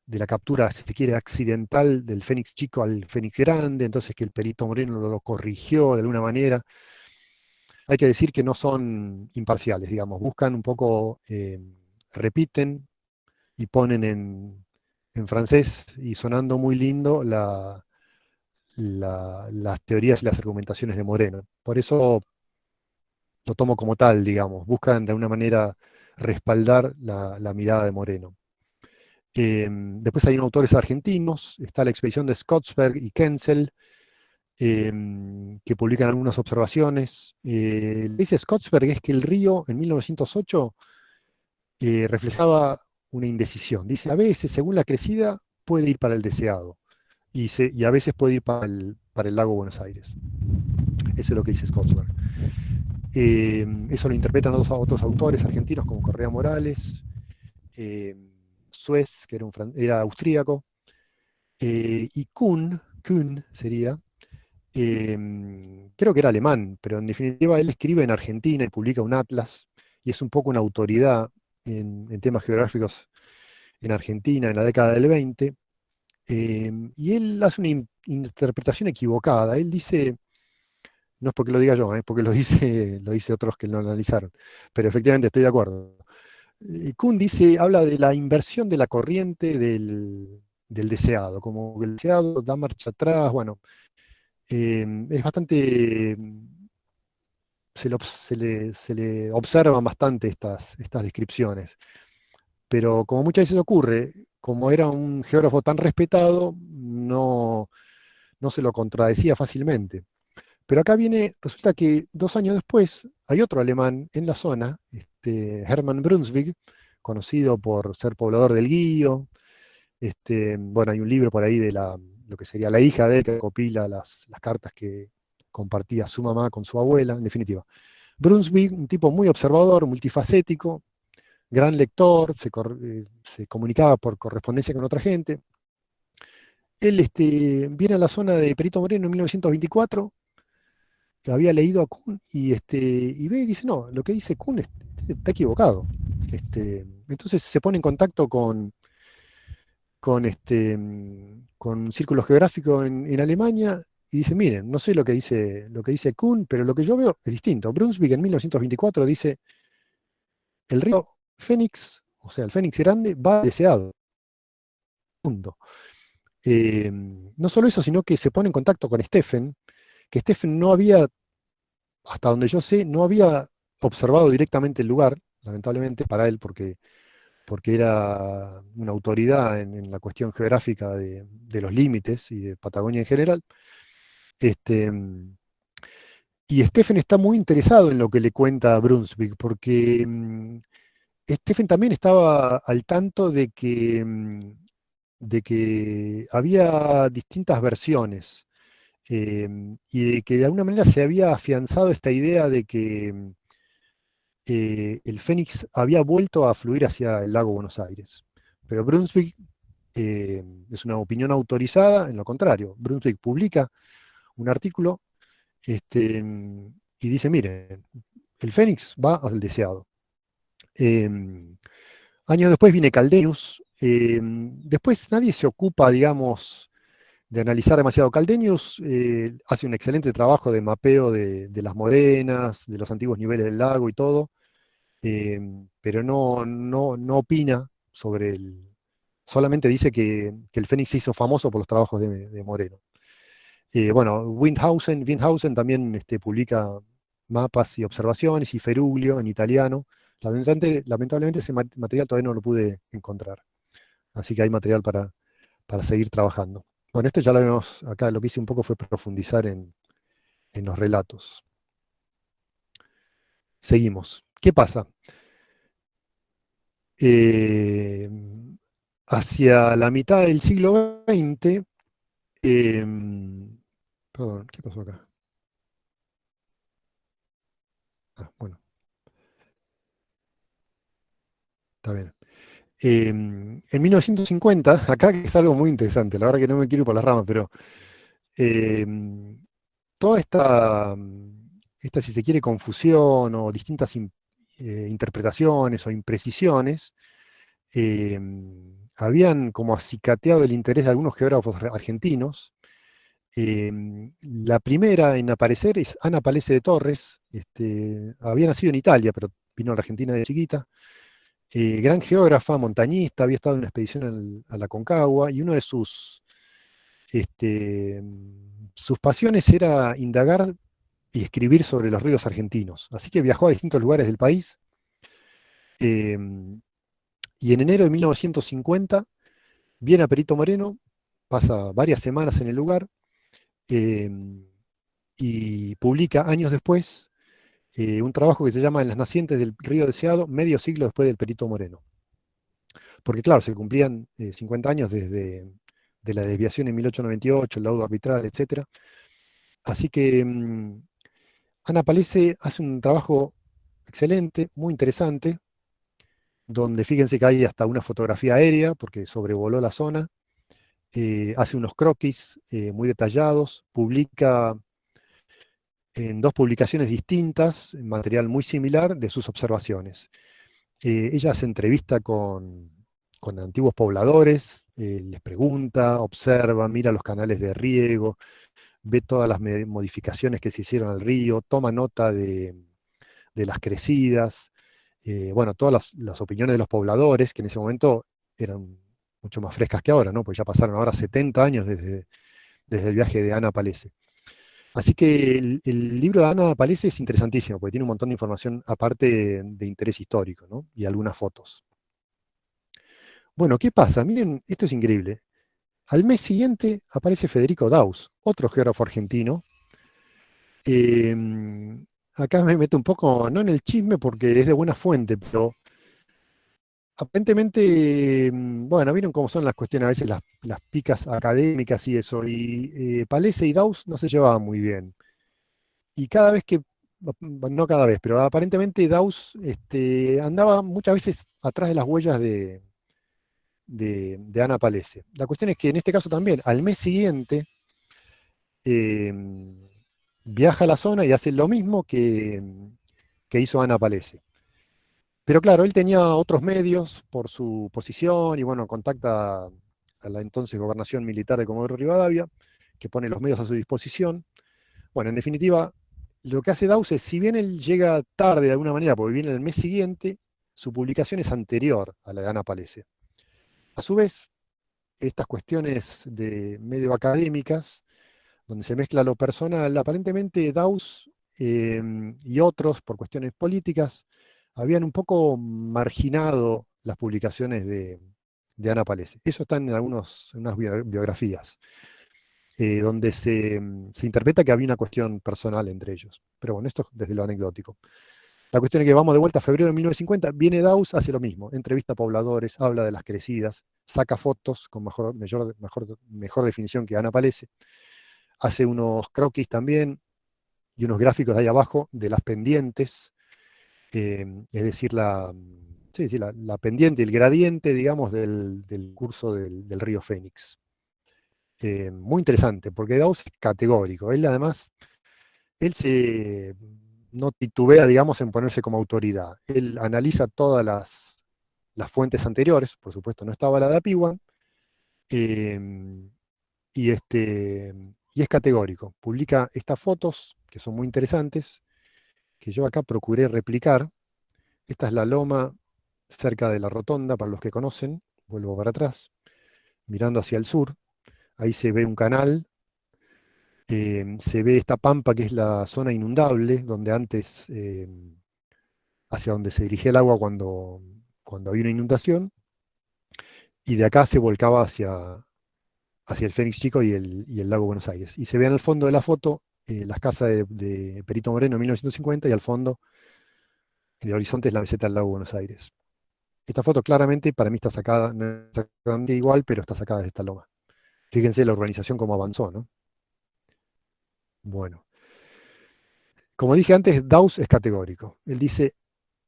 de la captura, si se quiere, accidental del Fénix chico al Fénix grande, entonces que el perito Moreno lo corrigió de alguna manera. Hay que decir que no son imparciales, digamos, buscan un poco, repiten y ponen en francés y sonando muy lindo las teorías y las argumentaciones de Moreno. Por eso lo tomo como tal, digamos, buscan de alguna manera respaldar la mirada de Moreno. Después hay autores argentinos, está la expedición de Scottsberg y Kenzel, que publican algunas observaciones. Lo que dice Scottsberg es que el río en 1908 reflejaba una indecisión. Dice, a veces, según la crecida, puede ir para el deseado, y a veces puede ir para el lago Buenos Aires. Eso es lo que dice Scottsberg. Eso lo interpretan otros autores argentinos como Correa Morales, Suez, que era austríaco, y Kuhn sería, creo que era alemán, pero en definitiva él escribe en Argentina y publica un atlas, y es un poco una autoridad en temas geográficos en Argentina en la década del 20. Y él hace una interpretación equivocada. Él dice, no es porque lo diga yo, porque lo dice otros que lo analizaron, pero efectivamente estoy de acuerdo. Kuhn dice, habla de la inversión de la corriente del deseado, como que el deseado da marcha atrás, bueno, es bastante, se le observan bastante estas descripciones, pero como muchas veces ocurre, como era un geógrafo tan respetado, no se lo contradecía fácilmente. Pero acá viene, resulta que 2 años después hay otro alemán en la zona, Hermann Brunswick, conocido por ser poblador del Guío. Bueno, hay un libro por ahí de lo que sería la hija de él que copila las cartas que compartía su mamá con su abuela, en definitiva. Brunswick, un tipo muy observador, multifacético, gran lector, se comunicaba por correspondencia con otra gente. Él viene a la zona de Perito Moreno en 1924, había leído a Kuhn y ve y dice, no, lo que dice Kuhn está equivocado. Entonces se pone en contacto con un círculo geográfico en Alemania y dice, miren, no sé lo que dice Kuhn, pero lo que yo veo es distinto. Brunswick en 1924 dice, el río Fénix, o sea, el Fénix grande, va deseado. Punto. No solo eso, sino que se pone en contacto con Stephen, que Stephen no había, hasta donde yo sé, no había observado directamente el lugar, lamentablemente para él, porque era una autoridad en la cuestión geográfica de los límites y de Patagonia en general. Este, y Stephen está muy interesado en lo que le cuenta Brunswick, porque Stephen también estaba al tanto de que había distintas versiones, y de que de alguna manera se había afianzado esta idea de que el Fénix había vuelto a fluir hacia el lago Buenos Aires. Pero Brunswick es una opinión autorizada, en lo contrario. Brunswick publica un artículo y dice, miren, el Fénix va al deseado. Años después viene Caldenius. Después nadie se ocupa, digamos, de analizar demasiado. Caldenius hace un excelente trabajo de mapeo de las morenas, de los antiguos niveles del lago y todo, pero no opina sobre solamente dice que el Fénix se hizo famoso por los trabajos de Moreno. Bueno, Windhausen también publica mapas y observaciones, y Feruglio en italiano. Lamentablemente ese material todavía no lo pude encontrar, así que hay material para seguir trabajando. Bueno, esto ya lo vemos acá, lo que hice un poco fue profundizar en los relatos. Seguimos. ¿Qué pasa? Eh, Hacia la mitad del siglo XX, perdón, ¿qué pasó acá? Bueno, está bien. En 1950, acá es algo muy interesante, la verdad que no me quiero ir por las ramas, pero em, toda esta, si se quiere, confusión o distintas interpretaciones o imprecisiones, habían como acicateado el interés de algunos geógrafos argentinos. La primera en aparecer es Ana Palese de Torres. Había nacido en Italia, pero vino a la Argentina de chiquita. Gran geógrafa, montañista, había estado en una expedición a la Concagua, y uno de sus pasiones era indagar y escribir sobre los ríos argentinos. Así que viajó a distintos lugares del país, eh, y en enero de 1950 viene a Perito Moreno, pasa varias semanas en el lugar, eh, y publica años después un trabajo que se llama En las nacientes del río Deseado, medio siglo después del Perito Moreno. Porque claro, se cumplían 50 años desde de la desviación en 1898, el laudo arbitral, etc. Así que Ana Palese hace un trabajo excelente, muy interesante, donde fíjense que hay hasta una fotografía aérea, porque sobrevoló la zona, hace unos croquis muy detallados, publica en 2 publicaciones distintas, material muy similar de sus observaciones. Ella se entrevista con antiguos pobladores, les pregunta, observa, mira los canales de riego, ve todas las modificaciones que se hicieron al río, toma nota de las crecidas, bueno, todas las opiniones de los pobladores, que en ese momento eran mucho más frescas que ahora, ¿no? Porque ya pasaron ahora 70 años desde el viaje de Ana Palese. Así que el libro de Ana Palese es interesantísimo, porque tiene un montón de información aparte de interés histórico, ¿no? Y algunas fotos. Bueno, ¿qué pasa? Miren, esto es increíble. Al mes siguiente aparece Federico Daus, otro geógrafo argentino. Acá me meto un poco, no en el chisme porque es de buena fuente, pero aparentemente, bueno, vieron cómo son las cuestiones, a veces las picas académicas y eso, y Palese y Daus no se llevaban muy bien. Y cada vez que, no cada vez, pero aparentemente Daus andaba muchas veces atrás de las huellas de Ana Palese. La cuestión es que en este caso también, al mes siguiente, eh, viaja a la zona y hace lo mismo que hizo Ana Palese. Pero claro, él tenía otros medios por su posición y bueno, contacta a la entonces gobernación militar de Comodoro Rivadavia, que pone los medios a su disposición. Bueno, en definitiva, lo que hace Daus es, si bien él llega tarde de alguna manera, porque viene el mes siguiente, su publicación es anterior a la de Ana Palese. A su vez, estas cuestiones de medio académicas, donde se mezcla lo personal, aparentemente Daus y otros, por cuestiones políticas, habían un poco marginado las publicaciones de Ana Palese. Eso está en unas biografías, donde se interpreta que había una cuestión personal entre ellos. Pero bueno, esto es desde lo anecdótico. La cuestión es que vamos de vuelta a febrero de 1950, viene Daus, hace lo mismo, entrevista a pobladores, habla de las crecidas, saca fotos con mejor definición que Ana Palese, hace unos croquis también y unos gráficos de ahí abajo de las pendientes, es decir, sí, sí, la pendiente, el gradiente, digamos, del curso del río Fénix. Muy interesante, porque Daus es categórico. Él además, él no titubea, digamos, en ponerse como autoridad. Él analiza todas las fuentes anteriores, por supuesto no estaba la de Apiwan, eh, y es categórico. Publica estas fotos, que son muy interesantes, que yo acá procuré replicar. Esta es la loma cerca de la rotonda, para los que conocen. Vuelvo para atrás, mirando hacia el sur. Ahí se ve un canal, se ve esta pampa que es la zona inundable, donde antes, hacia donde se dirigía el agua cuando había una inundación, y de acá se volcaba hacia el Fénix Chico y el lago Buenos Aires. Y se ve en el fondo de la foto las casas de Perito Moreno en 1950 y al fondo, en el horizonte, es la meseta del lago Buenos Aires. Esta foto claramente para mí está sacada, no es exactamente igual, pero está sacada de esta loma. Fíjense la urbanización cómo avanzó, ¿no? Bueno, como dije antes, Daus es categórico. Él dice,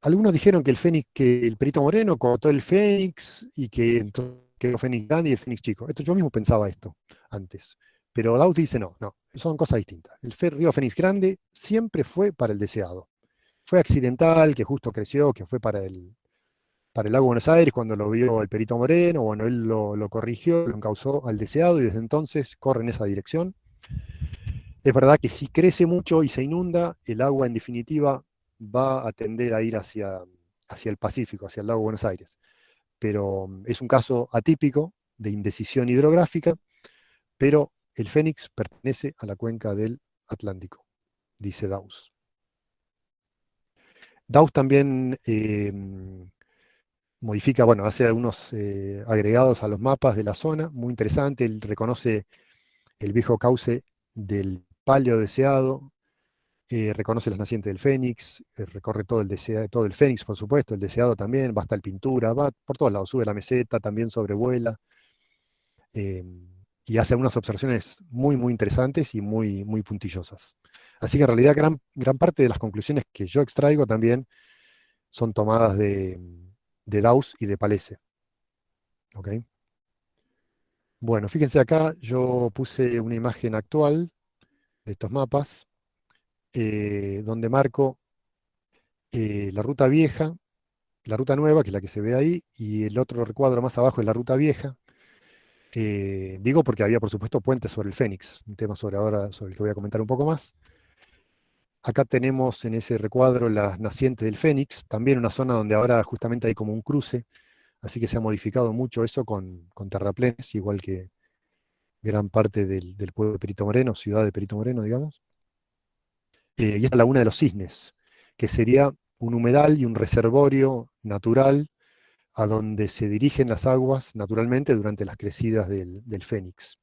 algunos dijeron que que el Perito Moreno cortó el Fénix y que entonces quedó Fénix grande y el Fénix chico. Yo mismo pensaba esto antes. Pero Daus dice, no, no, son cosas distintas. El río Fénix grande siempre fue para el deseado. Fue accidental, que justo creció, que fue para el lago Buenos Aires cuando lo vio el Perito Moreno. Bueno, él lo corrigió, lo encauzó al deseado y desde entonces corre en esa dirección. Es verdad que si crece mucho y se inunda, el agua en definitiva va a tender a ir hacia el Pacífico, hacia el lago Buenos Aires. Pero es un caso atípico de indecisión hidrográfica, pero el Fénix pertenece a la cuenca del Atlántico, dice Daus. Daus también modifica, bueno, hace algunos agregados a los mapas de la zona, muy interesante. Él reconoce el viejo cauce del Palio Deseado, reconoce las nacientes del Fénix, recorre todo el Fénix, por supuesto, el Deseado también, va hasta el Pintura, va por todos lados, sube la meseta, también sobrevuela, eh, y hace algunas observaciones muy, muy interesantes y muy, muy puntillosas. Así que en realidad gran parte de las conclusiones que yo extraigo también son tomadas de Daus y de Palese. ¿Ok? Bueno, fíjense acá, yo puse una imagen actual de estos mapas, donde marco la ruta vieja, la ruta nueva, que es la que se ve ahí, y el otro recuadro más abajo es la ruta vieja. Digo porque había, por supuesto, puentes sobre el Fénix, un tema sobre el que voy a comentar un poco más. Acá tenemos en ese recuadro las nacientes del Fénix, también una zona donde ahora justamente hay como un cruce, así que se ha modificado mucho eso con terraplenes, igual que gran parte del pueblo de Perito Moreno, ciudad de Perito Moreno, digamos. Y esta laguna de los Cisnes, que sería un humedal y un reservorio natural a donde se dirigen las aguas naturalmente durante las crecidas del Fénix.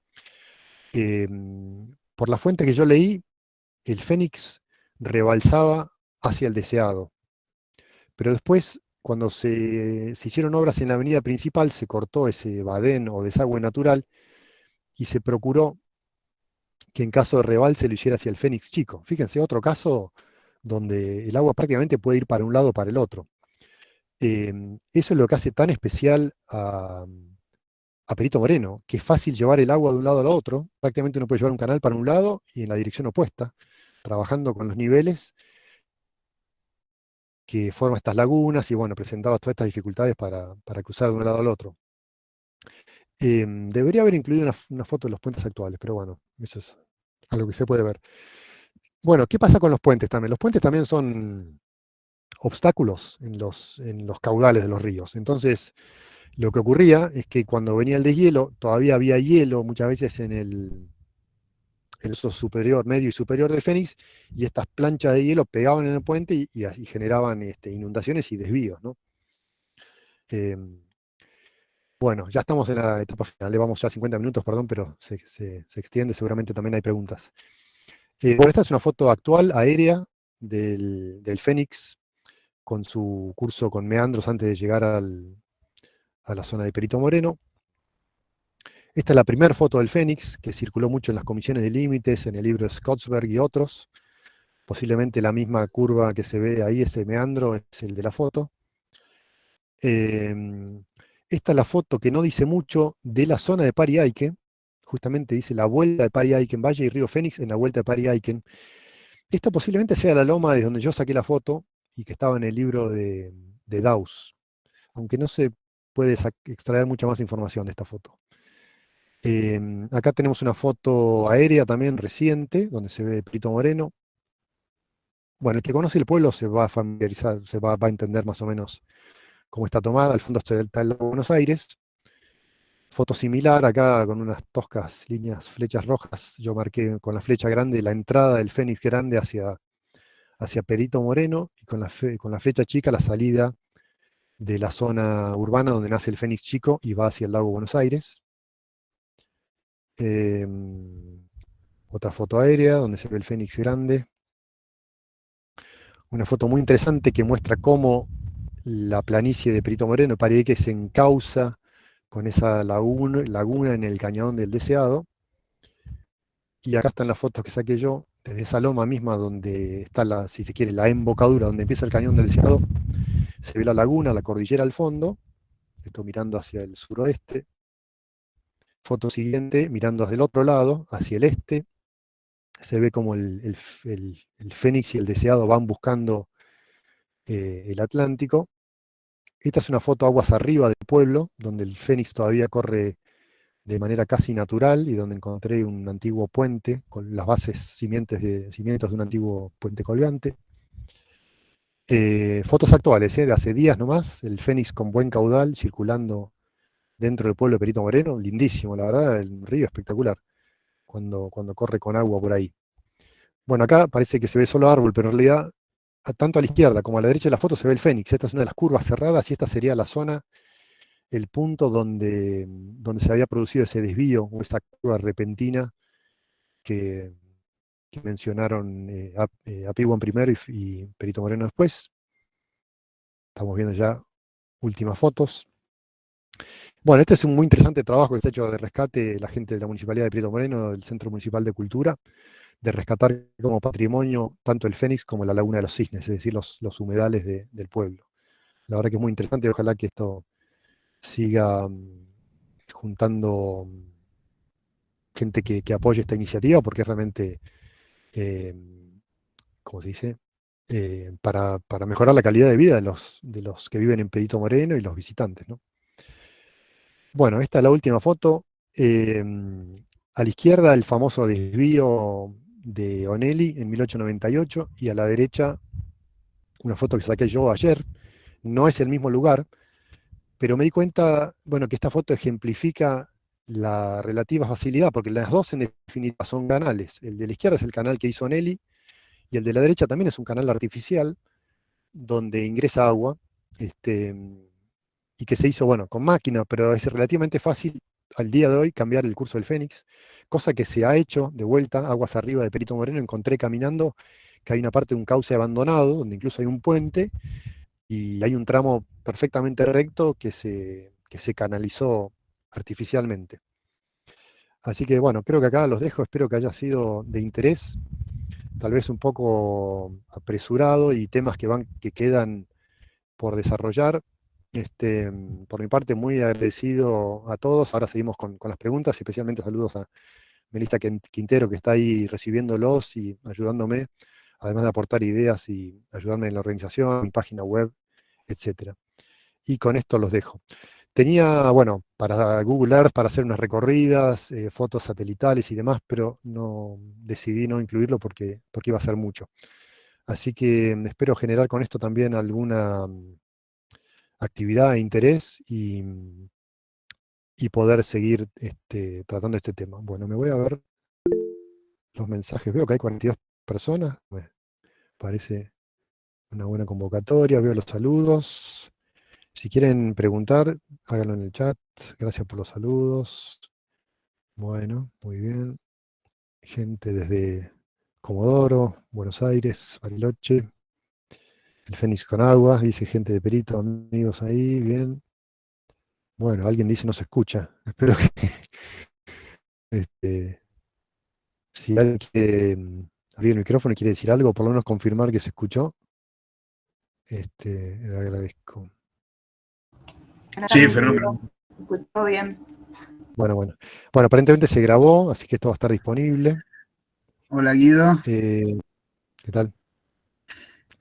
Por la fuente que yo leí, el Fénix rebalsaba hacia el Deseado, pero después, cuando se hicieron obras en la avenida principal, se cortó ese badén o desagüe natural y se procuró que en caso de rebalse lo hiciera hacia el Fénix Chico. Fíjense, otro caso donde el agua prácticamente puede ir para un lado o para el otro. Eso es lo que hace tan especial a Perito Moreno, que es fácil llevar el agua de un lado al otro. Prácticamente uno puede llevar un canal para un lado y en la dirección opuesta, trabajando con los niveles que forman estas lagunas y bueno, presentaba todas estas dificultades para cruzar de un lado al otro. Debería haber incluido una foto de los puentes actuales, pero bueno, eso es algo que se puede ver. Bueno, ¿qué pasa con los puentes también? Los puentes también son obstáculos en los caudales de los ríos. Entonces, lo que ocurría es que cuando venía el deshielo, todavía había hielo muchas veces en el uso superior, medio y superior del Fénix, y estas planchas de hielo pegaban en el puente y así generaban inundaciones y desvíos, ¿no? Eh, bueno, ya estamos en la etapa final, le vamos ya a 50 minutos, perdón, pero se extiende, seguramente también hay preguntas. Bueno, esta es una foto actual, aérea, del Fénix, con su curso con meandros antes de llegar a la zona de Perito Moreno. Esta es la primera foto del Fénix, que circuló mucho en las comisiones de límites, en el libro de Scottsberg y otros. Posiblemente la misma curva que se ve ahí, ese meandro, es el de la foto. Esta es la foto que no dice mucho de la zona de Pariaiken. Justamente dice la vuelta de Pariaiken, Valle y Río Fénix en la vuelta de Pariaiken. Esta posiblemente sea la loma desde donde yo saqué la foto y que estaba en el libro de Daus, aunque no se puede extraer mucha más información de esta foto. Acá tenemos una foto aérea también reciente, donde se ve Perito Moreno. Bueno, el que conoce el pueblo se va a familiarizar, va a entender más o menos cómo está tomada. Al fondo está el lago de Buenos Aires. Foto similar acá con unas toscas líneas, flechas rojas. Yo marqué con la flecha grande la entrada del Fénix grande hacia Perito Moreno y con la flecha chica la salida de la zona urbana donde nace el Fénix chico y va hacia el lago Buenos Aires. Otra foto aérea donde se ve el Fénix grande. Una foto muy interesante que muestra cómo la planicie de Perito Moreno, que se encausa con esa laguna en el cañón del Deseado. Y acá están las fotos que saqué yo, desde esa loma misma donde está, si se quiere, la embocadura, donde empieza el cañón del Deseado. Se ve la laguna, la cordillera al fondo, esto mirando hacia el suroeste. Foto siguiente, mirando hacia el otro lado, hacia el este. Se ve como el Fénix y el Deseado van buscando el Atlántico. Esta es una foto aguas arriba del pueblo, donde el Fénix todavía corre de manera casi natural y donde encontré un antiguo puente con las bases cimientos de un antiguo puente colgante. Fotos actuales, de hace días nomás, el Fénix con buen caudal circulando dentro del pueblo de Perito Moreno, lindísimo, la verdad, el río espectacular, cuando corre con agua por ahí. Bueno, acá parece que se ve solo árbol, pero en realidad, tanto a la izquierda como a la derecha de la foto se ve el Fénix. Esta es una de las curvas cerradas y esta sería la zona, el punto donde se había producido ese desvío o esa curva repentina que, que mencionaron Apiguan primero y Perito Moreno después. Estamos viendo ya últimas fotos. Bueno, este es un muy interesante trabajo que se ha hecho de rescate de la gente de la Municipalidad de Perito Moreno, del Centro Municipal de Cultura, de rescatar como patrimonio tanto el Fénix como la Laguna de los Cisnes, es decir, los humedales del pueblo. La verdad que es muy interesante y ojalá que esto siga juntando gente que apoye esta iniciativa, porque es realmente, eh, ¿cómo se dice? Para mejorar la calidad de vida de los que viven en Perito Moreno y los visitantes, ¿no? Bueno, esta es la última foto. Eh, a la izquierda el famoso desvío de Onelli en 1898 y a la derecha una foto que saqué yo ayer. No es el mismo lugar, pero me di cuenta, bueno, que esta foto ejemplifica la relativa facilidad, porque las dos en definitiva son canales. El de la izquierda es el canal que hizo Onelli y el de la derecha también es un canal artificial donde ingresa agua, este, y que se hizo, bueno, con máquina, pero es relativamente fácil al día de hoy cambiar el curso del Fénix, cosa que se ha hecho de vuelta, aguas arriba de Perito Moreno, encontré caminando que hay una parte de un cauce abandonado, donde incluso hay un puente, y hay un tramo perfectamente recto que se canalizó artificialmente. Así que bueno, creo que acá los dejo, espero que haya sido de interés, tal vez un poco apresurado y temas que quedan por desarrollar. Por mi parte, muy agradecido a todos. Ahora seguimos con las preguntas, especialmente saludos a Melissa Quintero, que está ahí recibiéndolos y ayudándome, además de aportar ideas y ayudarme en la organización, mi página web, etcétera. Y con esto los dejo. Tenía, bueno, para Google Earth, para hacer unas recorridas, fotos satelitales y demás, pero no decidí no incluirlo porque iba a ser mucho. Así que espero generar con esto también alguna actividad e interés y poder seguir tratando este tema. Bueno, me voy a ver los mensajes. Veo que hay 42 personas. Bueno, parece una buena convocatoria. Veo los saludos. Si quieren preguntar, háganlo en el chat. Gracias por los saludos. Bueno, muy bien. Gente desde Comodoro, Buenos Aires, Bariloche. El Fénix con Aguas, dice gente de Perito, amigos ahí, bien. Bueno, alguien dice no se escucha. Espero que este, si alguien quiere abrir el micrófono y quiere decir algo, por lo menos confirmar que se escuchó, le agradezco. Sí, fenómeno. Escuchó bien. Bueno, bueno. Bueno, aparentemente se grabó, así que esto va a estar disponible. Hola Guido. ¿Qué tal?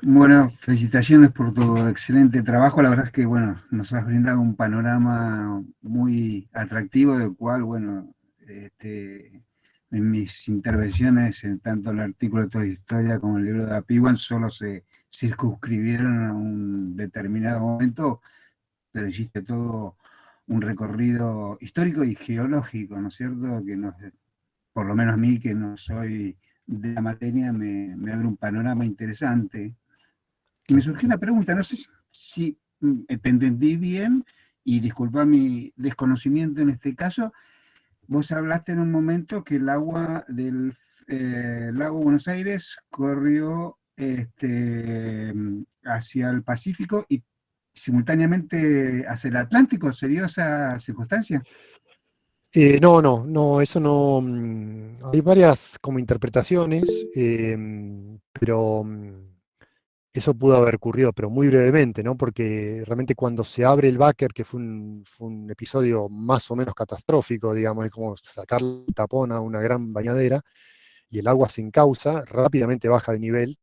Bueno, felicitaciones por tu excelente trabajo. La verdad es que, bueno, nos has brindado un panorama muy atractivo, del cual, bueno, en mis intervenciones, en tanto el artículo de Toda Historia como el libro de Apiwan, solo se circunscribieron a un determinado momento, pero hiciste todo un recorrido histórico y geológico, ¿no es cierto? Que nos, por lo menos a mí, que no soy de la materia, me abre un panorama interesante. Y me surgió una pregunta, no sé si te entendí bien, y disculpa mi desconocimiento en este caso. Vos hablaste en un momento que el agua del lago Buenos Aires corrió hacia el Pacífico y simultáneamente hacia el Atlántico. ¿Se dio esa circunstancia? No, eso no. Hay varias como interpretaciones, pero eso pudo haber ocurrido, pero muy brevemente, ¿no? Porque realmente cuando se abre el Baker, que fue un episodio más o menos catastrófico, digamos, es como sacar el tapón a una gran bañadera y el agua se encausa, rápidamente baja de nivel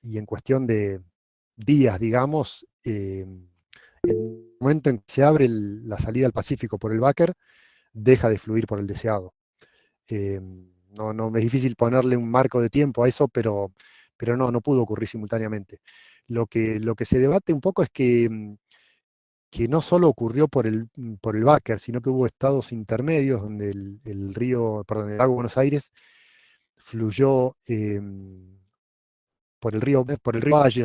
y en cuestión de días, digamos, en el momento en que se abre la salida al Pacífico por el Baker, deja de fluir por el deseado. Eh, no, es difícil ponerle un marco de tiempo a eso, pero no pudo ocurrir simultáneamente. Lo que se debate un poco es que no solo ocurrió por el Báquer, sino que hubo estados intermedios donde el río, perdón, el lago Buenos Aires fluyó por el río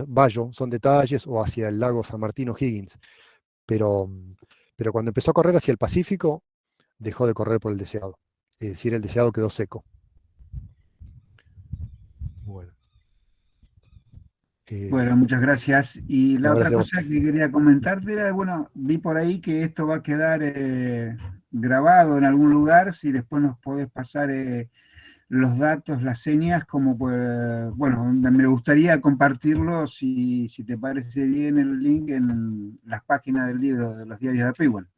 Bayo, son detalles, o hacia el lago San Martín o Higgins. Pero cuando empezó a correr hacia el Pacífico, dejó de correr por el deseado. Es decir, el deseado quedó seco. Bueno. Bueno, muchas gracias. Y la No, otra gracias a vos. cosa que quería comentarte era, bueno, vi por ahí que esto va a quedar grabado en algún lugar, si después nos podés pasar los datos, las señas, como pues, bueno, me gustaría compartirlo, si te parece bien, el link en las páginas del libro de los diarios de Apiwan.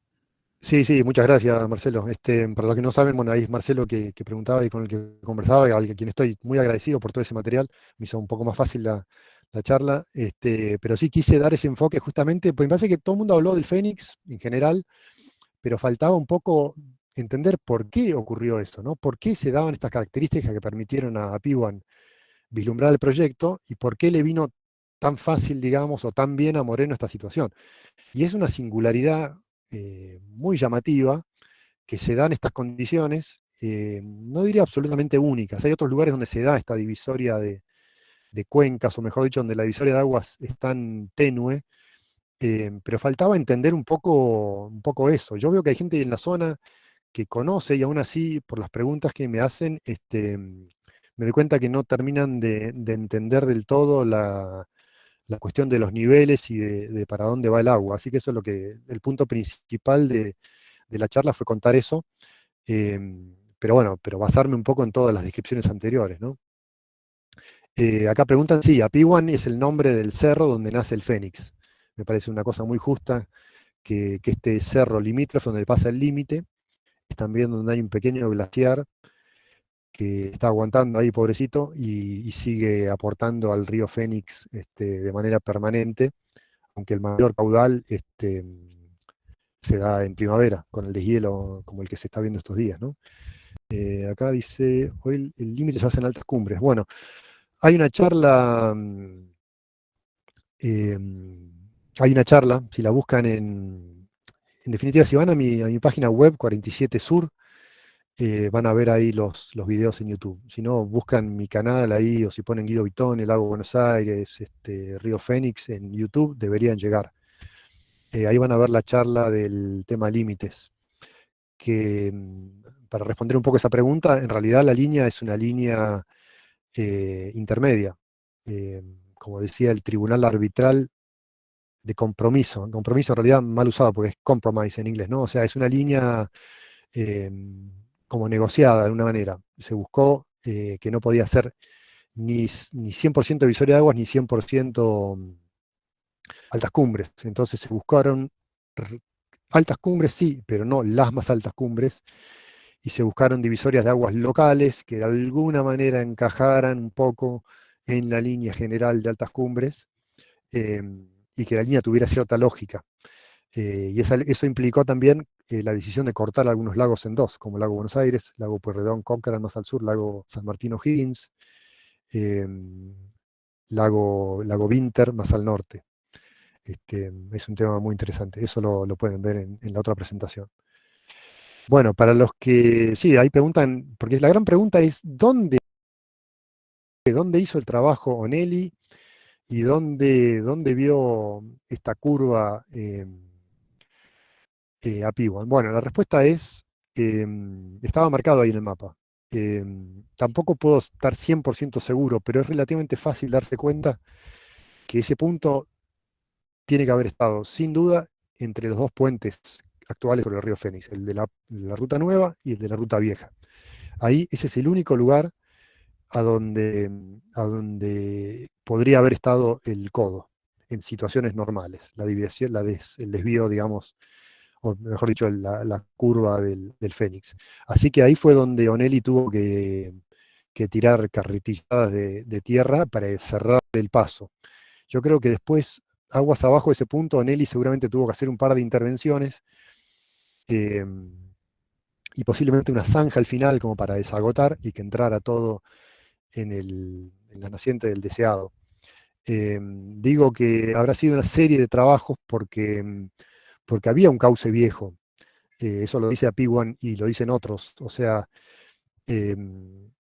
Sí, muchas gracias, Marcelo. Para los que no saben, bueno, ahí es Marcelo que preguntaba y con el que conversaba, y a quien estoy muy agradecido por todo ese material. Me hizo un poco más fácil la charla. Pero sí quise dar ese enfoque justamente, porque me parece que todo el mundo habló del Fénix en general, pero faltaba un poco entender por qué ocurrió eso, ¿no? Por qué se daban estas características que permitieron a Piwan vislumbrar el proyecto y por qué le vino tan fácil, digamos, o tan bien a Moreno esta situación. Y es una singularidad muy llamativa que se da en estas condiciones, no diría absolutamente únicas. Hay otros lugares donde se da esta divisoria de cuencas, o mejor dicho, donde la divisoria de aguas es tan tenue, pero faltaba entender un poco eso. Yo veo que hay gente en la zona que conoce y aún así, por las preguntas que me hacen, me doy cuenta que no terminan de entender del todo la cuestión de los niveles y de para dónde va el agua. Así que eso es el punto principal de la charla fue contar eso, pero bueno, pero basarme un poco en todas las descripciones anteriores, ¿no? Acá preguntan, sí, Apiwan es el nombre del cerro donde nace el Fénix. Me parece una cosa muy justa que este cerro limítrofe, donde pasa el límite, es también donde hay un pequeño glaciar que está aguantando ahí, pobrecito, y sigue aportando al río Fénix de manera permanente, aunque el mayor caudal se da en primavera, con el deshielo como el que se está viendo estos días, ¿no? Acá dice, hoy el límite se hace en altas cumbres. Bueno, hay una charla, hay una charla, si la buscan en definitiva, si van a mi página web 47 Sur, van a ver ahí los videos en YouTube. Si no, buscan mi canal ahí, o si ponen Guido Vitón, el Lago Buenos Aires, Río Fénix en YouTube, deberían llegar. Ahí van a ver la charla del tema límites, que para responder un poco esa pregunta, en realidad la línea es una línea intermedia. Como decía el tribunal arbitral de compromiso. Compromiso en realidad mal usado porque es compromise en inglés, ¿no? O sea, es una línea como negociada de alguna manera. Se buscó que no podía ser ni 100% divisoria de aguas ni 100% altas cumbres. Entonces se buscaron altas cumbres, sí, pero no las más altas cumbres. Y se buscaron divisorias de aguas locales que de alguna manera encajaran un poco en la línea general de altas cumbres y que la línea tuviera cierta lógica. Y eso implicó también la decisión de cortar algunos lagos en dos, como Lago Buenos Aires, Lago Pueyrredón, Cóncara más al sur, Lago San Martín O'Higgins, Lago Vinter más al norte. Es un tema muy interesante, eso lo pueden ver en la otra presentación. Bueno, para los que, sí, ahí preguntan, porque la gran pregunta es, ¿dónde hizo el trabajo Onelli y dónde vio esta curva a Piwan? Bueno, la respuesta es, estaba marcado ahí en el mapa. Tampoco puedo estar 100% seguro, pero es relativamente fácil darse cuenta que ese punto tiene que haber estado, sin duda, entre los dos puentes actuales sobre el río Fénix, el de la ruta nueva y el de la ruta vieja. Ahí ese es el único lugar a donde podría haber estado el codo en situaciones normales, la desviación, el desvío, digamos, o mejor dicho, la curva del Fénix. Así que ahí fue donde Onelli tuvo que tirar carretilladas de tierra para cerrar el paso. Yo creo que después, aguas abajo de ese punto, Onelli seguramente tuvo que hacer un par de intervenciones y posiblemente una zanja al final como para desagotar y que entrara todo en la naciente del deseado. Digo que habrá sido una serie de trabajos porque había un cauce viejo. Eso lo dice Apiwan y lo dicen otros. O sea, el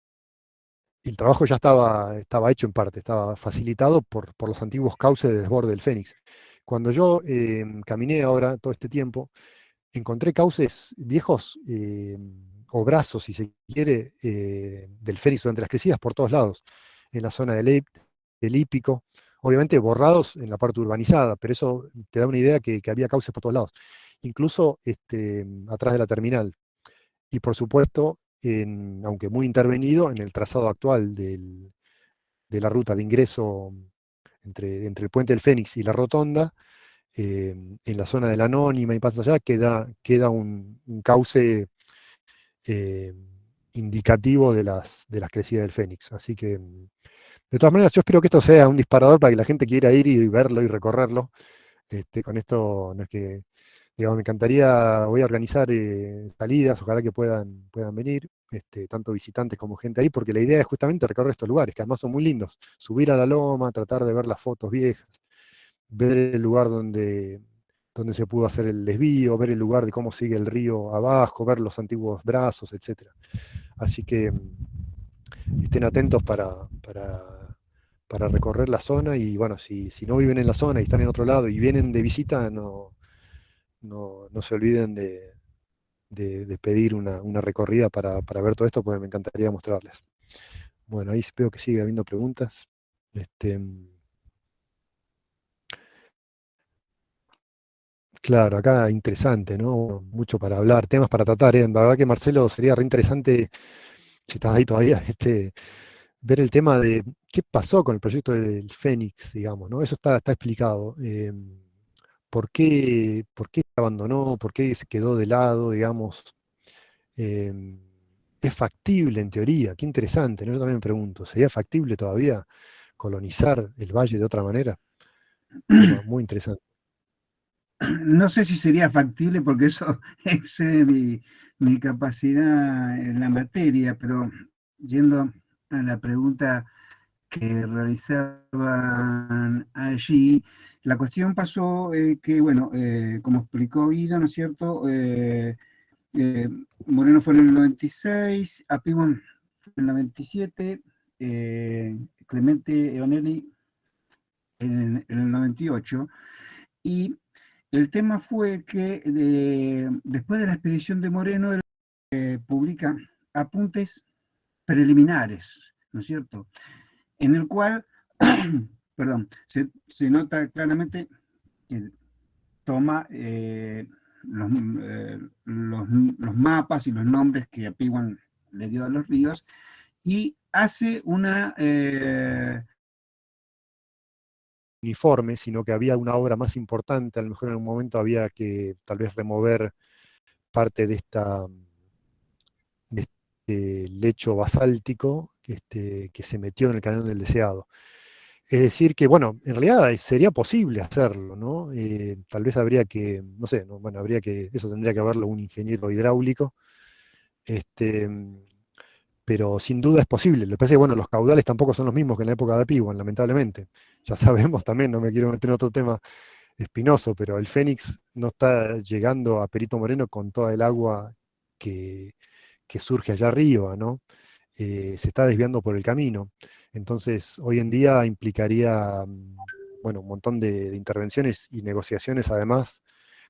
trabajo ya estaba hecho en parte, estaba facilitado por los antiguos cauces de desborde del Fénix. Cuando yo caminé ahora todo este tiempo, encontré cauces viejos o brazos, si se quiere, del Fénix durante las crecidas por todos lados, en la zona del Hípico, obviamente borrados en la parte urbanizada, pero eso te da una idea que había cauces por todos lados, incluso atrás de la terminal. Y por supuesto, aunque muy intervenido, en el trazado actual de la ruta de ingreso entre el puente del Fénix y la rotonda, en la zona de la Anónima y más allá, queda un cauce indicativo de las crecidas del Fénix. Así que, de todas maneras, yo espero que esto sea un disparador para que la gente quiera ir y verlo y recorrerlo. Con esto no es que Digamos, me encantaría, voy a organizar salidas, ojalá que puedan venir, tanto visitantes como gente ahí, porque la idea es justamente recorrer estos lugares, que además son muy lindos. Subir a la loma, tratar de ver las fotos viejas, ver el lugar donde se pudo hacer el desvío, ver el lugar de cómo sigue el río abajo, ver los antiguos brazos, etc. Así que estén atentos para recorrer la zona y bueno, si no viven en la zona y están en otro lado y vienen de visita, no se olviden de pedir una recorrida para ver todo esto, porque me encantaría mostrarles. Bueno, ahí veo que sigue habiendo preguntas. Claro, acá interesante, ¿no? Mucho para hablar, temas para tratar, ¿eh? La verdad que Marcelo sería re interesante, si estás ahí todavía, ver el tema de qué pasó con el proyecto del Fénix, digamos, ¿no? Eso está explicado. ¿Por qué se abandonó? ¿Por qué se quedó de lado, digamos? Eh, ¿Es factible en teoría? Qué interesante, ¿no? Yo también me pregunto, ¿sería factible todavía colonizar el valle de otra manera? Tema muy interesante. No sé si sería factible porque eso excede mi capacidad en la materia, pero yendo a la pregunta que realizaban allí, la cuestión pasó que, bueno, como explicó Guido, ¿no es cierto? Eh, Moreno fue en el 96, Apivon fue en el 97, Clemente Eonelli en el 98, y el tema fue que después de la expedición de Moreno, él publica apuntes preliminares, ¿no es cierto? En el cual, perdón, se nota claramente que toma los mapas y los nombres que Apiwan le dio a los ríos y hace una... Uniforme, sino que había una obra más importante, a lo mejor en un momento había que tal vez remover parte de este lecho basáltico que se metió en el Cañón del Deseado. Es decir, que bueno, en realidad sería posible hacerlo, ¿no? Tal vez habría que, no sé, ¿no? Bueno, eso tendría que verlo un ingeniero hidráulico, este, pero sin duda es posible. Lo que pasa es que, bueno, los caudales tampoco son los mismos que en la época de Piwan, lamentablemente. Ya sabemos también, no me quiero meter en otro tema espinoso, pero el Fénix no está llegando a Perito Moreno con toda el agua que, que surge allá arriba, ¿no? Se está desviando por el camino. Entonces, hoy en día implicaría, bueno, un montón de intervenciones y negociaciones, además,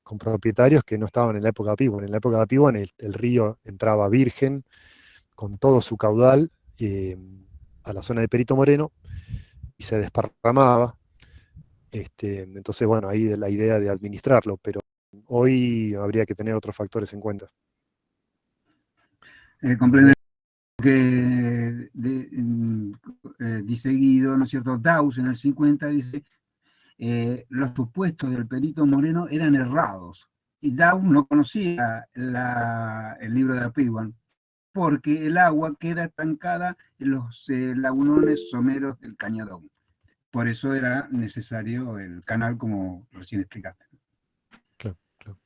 con propietarios que no estaban en la época de Piwan. En la época de Piwan el río entraba virgen, con todo su caudal, a la zona de Perito Moreno, y se desparramaba. Entonces, bueno, ahí de la idea de administrarlo, pero hoy habría que tener otros factores en cuenta. comprender que dice Guido, ¿no es cierto? Daus en el 50 dice, los supuestos del Perito Moreno eran errados. Y Daus no conocía el libro de Apiwan, porque el agua queda estancada en los lagunones someros del Cañadón. Por eso era necesario el canal, como recién explicaste. Claro, claro.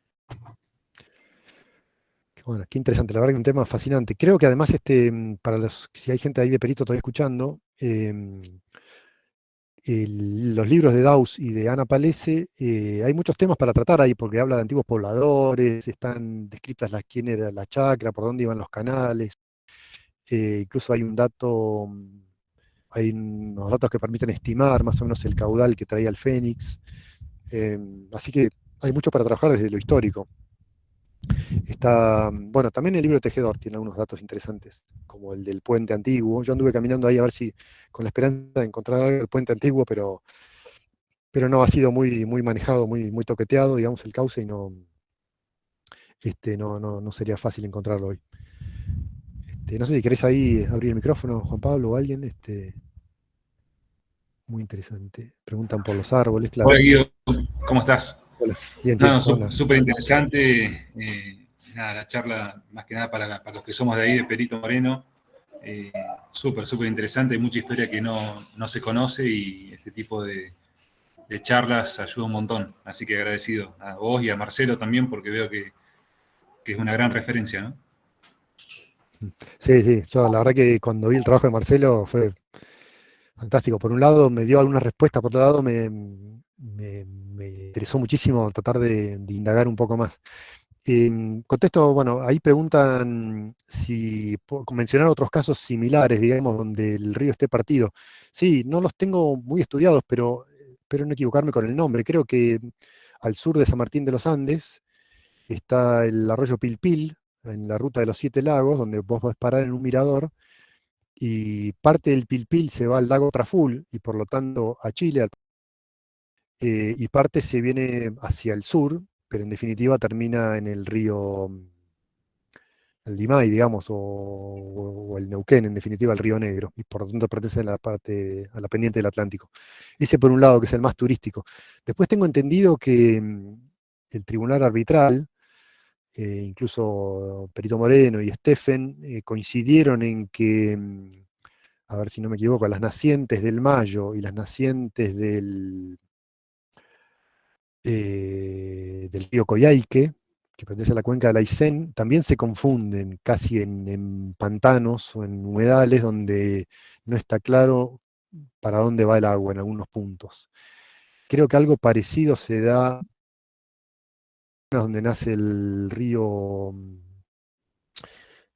Bueno, qué interesante, la verdad que un tema fascinante. Creo que además, si hay gente ahí de Perito todavía escuchando, los libros de Daus y de Ana Palese, hay muchos temas para tratar ahí, porque habla de antiguos pobladores, están descritas quién era la chacra, por dónde iban los canales, incluso hay hay unos datos que permiten estimar más o menos el caudal que traía el Fénix, así que hay mucho para trabajar desde lo histórico. Está, bueno, también el libro de Tejedor tiene algunos datos interesantes, como el del puente antiguo. Yo anduve caminando ahí a ver si, con la esperanza de encontrar algo del puente antiguo, pero no ha sido muy manejado, muy toqueteado, digamos, el cauce, y no sería fácil encontrarlo hoy. No sé si querés ahí abrir el micrófono, Juan Pablo o alguien. Muy interesante. Preguntan por los árboles, claro. Hola Guido, ¿cómo estás? Hola, bien, No, hola. súper interesante. La charla, más que nada para los que somos de ahí, de Perito Moreno. Súper interesante. Hay mucha historia que no se conoce y este tipo de de charlas ayuda un montón. Así que agradecido a vos y a Marcelo también, porque veo que es una gran referencia, ¿no? Sí, sí, yo la verdad que cuando vi el trabajo de Marcelo fue fantástico. Por un lado me dio algunas respuestas, por otro lado me interesó muchísimo tratar de indagar un poco más. Contesto, bueno, ahí preguntan si puedo mencionar otros casos similares, digamos, donde el río esté partido. Sí, no los tengo muy estudiados, pero espero no equivocarme con el nombre. Creo que al sur de San Martín de los Andes está el arroyo Pilpil, en la ruta de los Siete Lagos, donde vos podés parar en un mirador, y parte del Pilpil se va al lago Traful, y por lo tanto a Chile, y parte se viene hacia el sur, pero en definitiva termina en el río, el Limay, digamos, o el Neuquén, en definitiva el Río Negro, y por lo tanto pertenece a la parte, a la pendiente del Atlántico. Ese por un lado, que es el más turístico. Después tengo entendido que el tribunal arbitral, incluso Perito Moreno y Steffen, coincidieron en que, a ver si no me equivoco, las nacientes del Mayo y las nacientes del río Coyhaique, que pertenece a la cuenca del Aysén, también se confunden casi en pantanos o en humedales donde no está claro para dónde va el agua en algunos puntos. Creo que algo parecido se da donde nace el río,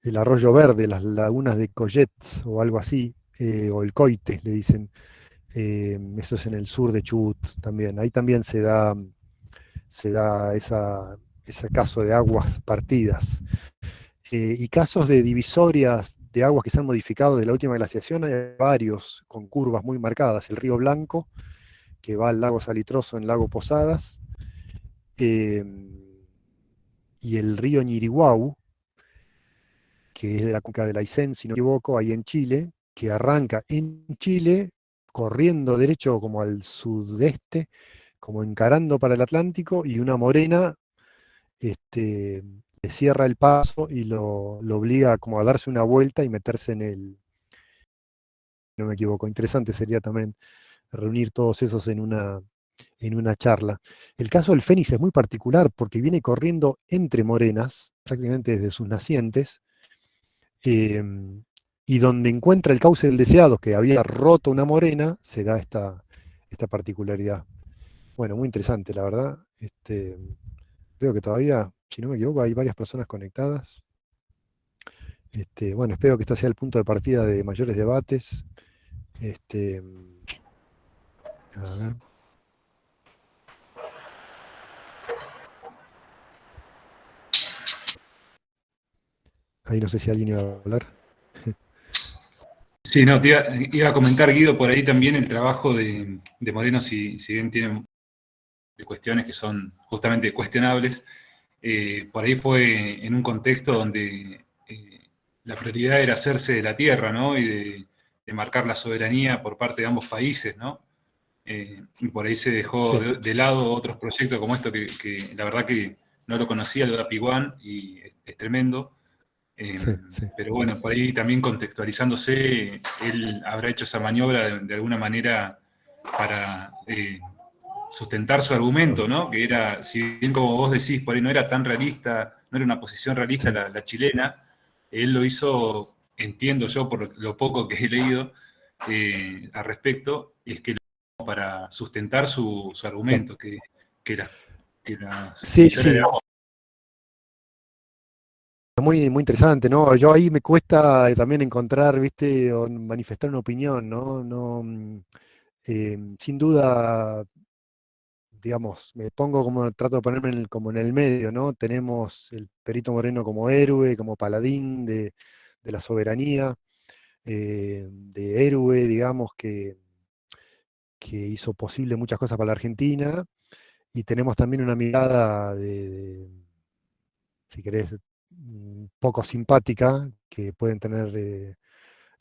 el Arroyo Verde, las lagunas de Collet o algo así, o el Coite, le dicen. Eso es en el sur de Chubut también. Ahí también se da ese caso de aguas partidas. Y casos de divisorias de aguas que se han modificado de la última glaciación, hay varios con curvas muy marcadas. El río Blanco, que va al lago Salitroso en lago Posadas, eh, y el río Ñirihuau, que es de la cuenca del Aysén, si no me equivoco, ahí en Chile, que arranca en Chile, corriendo derecho como al sudeste, como encarando para el Atlántico, y una morena le cierra el paso y lo obliga como a darse una vuelta y meterse en el, no me equivoco, interesante sería también reunir todos esos en una charla. El caso del Fénix es muy particular porque viene corriendo entre morenas, prácticamente desde sus nacientes, eh, y donde encuentra el cauce del Deseado, que había roto una morena, se da esta particularidad. Bueno, muy interesante, la verdad. Veo que todavía, si no me equivoco, hay varias personas conectadas. Bueno, espero que este sea el punto de partida de mayores debates. A ver. Ahí no sé si alguien iba a hablar. Sí, no, te iba a comentar, Guido, por ahí también el trabajo de Moreno, si bien tiene cuestiones que son justamente cuestionables, por ahí fue en un contexto donde la prioridad era hacerse de la tierra, ¿no? Y de marcar la soberanía por parte de ambos países, ¿no? Y por ahí se dejó Sí, de lado otros proyectos como esto que la verdad que no lo conocía, lo de Apiguán, y es tremendo. sí, sí. Pero bueno, por ahí también contextualizándose, él habrá hecho esa maniobra de alguna manera para sustentar su argumento, ¿no? Que era, si bien como vos decís, por ahí no era tan realista, no era una posición realista Sí. la chilena, él lo hizo, entiendo yo, por lo poco que he leído al respecto, es que lo hizo para sustentar su Claro. argumento, que las Sí, divisoras de sí, agua. muy, muy interesante, ¿no? Yo ahí me cuesta también encontrar, ¿viste? O manifestar una opinión, ¿no? No, sin duda, digamos, me pongo como, trato de ponerme como en el medio, ¿no? Tenemos el Perito Moreno como héroe, como paladín de la soberanía, de héroe, digamos, que hizo posible muchas cosas para la Argentina, y tenemos también una mirada si querés, poco simpática que pueden tener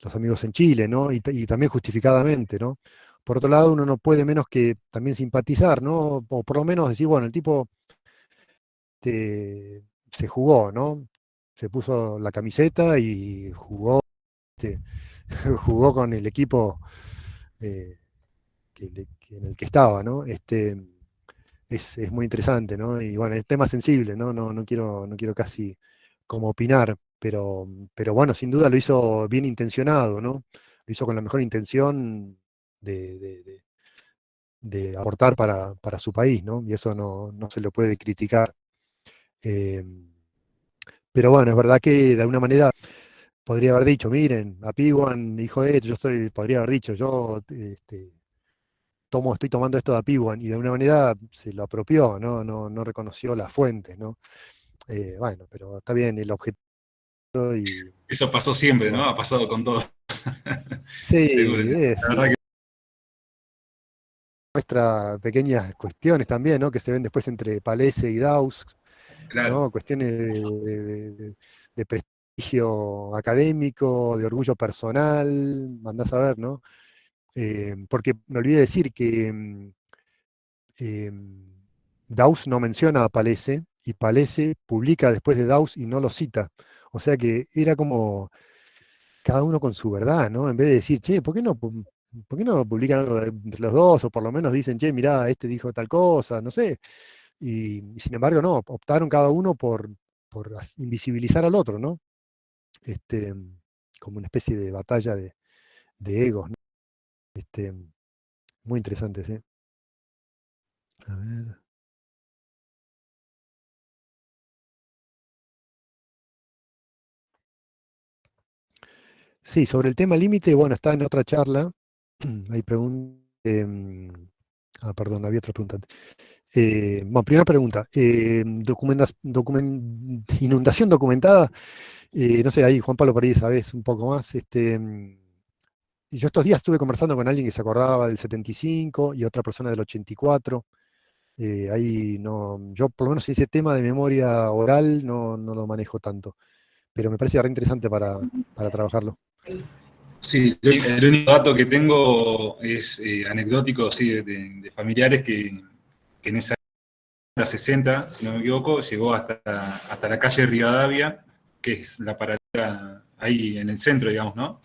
los amigos en Chile, ¿no? Y también justificadamente, ¿no? Por otro lado, uno no puede menos que también simpatizar, ¿no? O por lo menos decir, bueno, el tipo se jugó, ¿no? Se puso la camiseta y jugó, este, jugó con el equipo, eh, en el que estaba, ¿no? Es muy interesante, ¿no? Y bueno, es tema sensible, ¿no? No quiero casi como opinar, pero bueno, sin duda lo hizo bien intencionado, ¿no? Lo hizo con la mejor intención de, de- de- de aportar para su país, ¿no? Y eso no se lo puede criticar. Eh, pero bueno, es verdad que de alguna manera podría haber dicho, miren, a Piwan, hijo de, podría haber dicho, yo estoy tomando esto de Apiwan, y de alguna manera se lo apropió, ¿no? No reconoció las fuentes, ¿no? Bueno, pero está bien, el objetivo y Eso pasó siempre, ¿no? bueno, Ha pasado con todo. sí, Seguro. La verdad que muestra pequeñas cuestiones también, ¿no? Que se ven después entre Palese y Daus, claro. ¿no? Cuestiones de prestigio académico, de orgullo personal, andás a ver, ¿no? Porque me olvidé decir que eh, Daus no menciona a Palese, y Palese publica después de Daus y no lo cita. O sea que era como cada uno con su verdad, ¿no? En vez de decir, che, ¿por qué no publican algo entre los dos? O por lo menos dicen, che, mirá, este dijo tal cosa, no sé. Y sin embargo, no, optaron cada uno por invisibilizar al otro, ¿no? Este, como una especie de batalla de egos, ¿no? Este, muy interesante, ¿sí? A ver. Sí, sobre el tema límite, bueno, está en otra charla. Hay preguntas. Perdón, había otra pregunta. Bueno, primera pregunta. Inundación documentada. No sé, ahí Juan Pablo por ahí sabes un poco más. Y yo estos días estuve conversando con alguien que se acordaba del 75 y otra persona del 84. Ahí no, yo por lo menos ese tema de memoria oral no lo manejo tanto, pero me parece re interesante para trabajarlo. sí, el único dato que tengo es anecdótico, sí, de familiares que en esa época, 60, si no me equivoco, llegó hasta la calle Rivadavia, que es la paralela ahí en el centro, digamos, ¿no?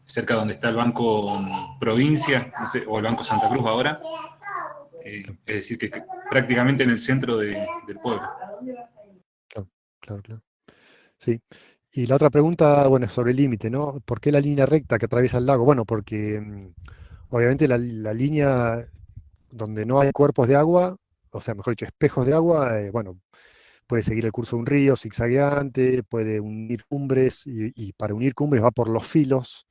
Cerca donde está el Banco Provincia, no sé, o el Banco Santa Cruz ahora. Es decir, que prácticamente en el centro del pueblo. Claro, claro, claro. Sí. Y la otra pregunta, bueno, es sobre el límite, ¿no? ¿Por qué la línea recta que atraviesa el lago? Bueno, porque obviamente la línea donde no hay cuerpos de agua, o sea, mejor dicho, espejos de agua, bueno, puede seguir el curso de un río zigzagueante, puede unir cumbres, y para unir cumbres va por los filos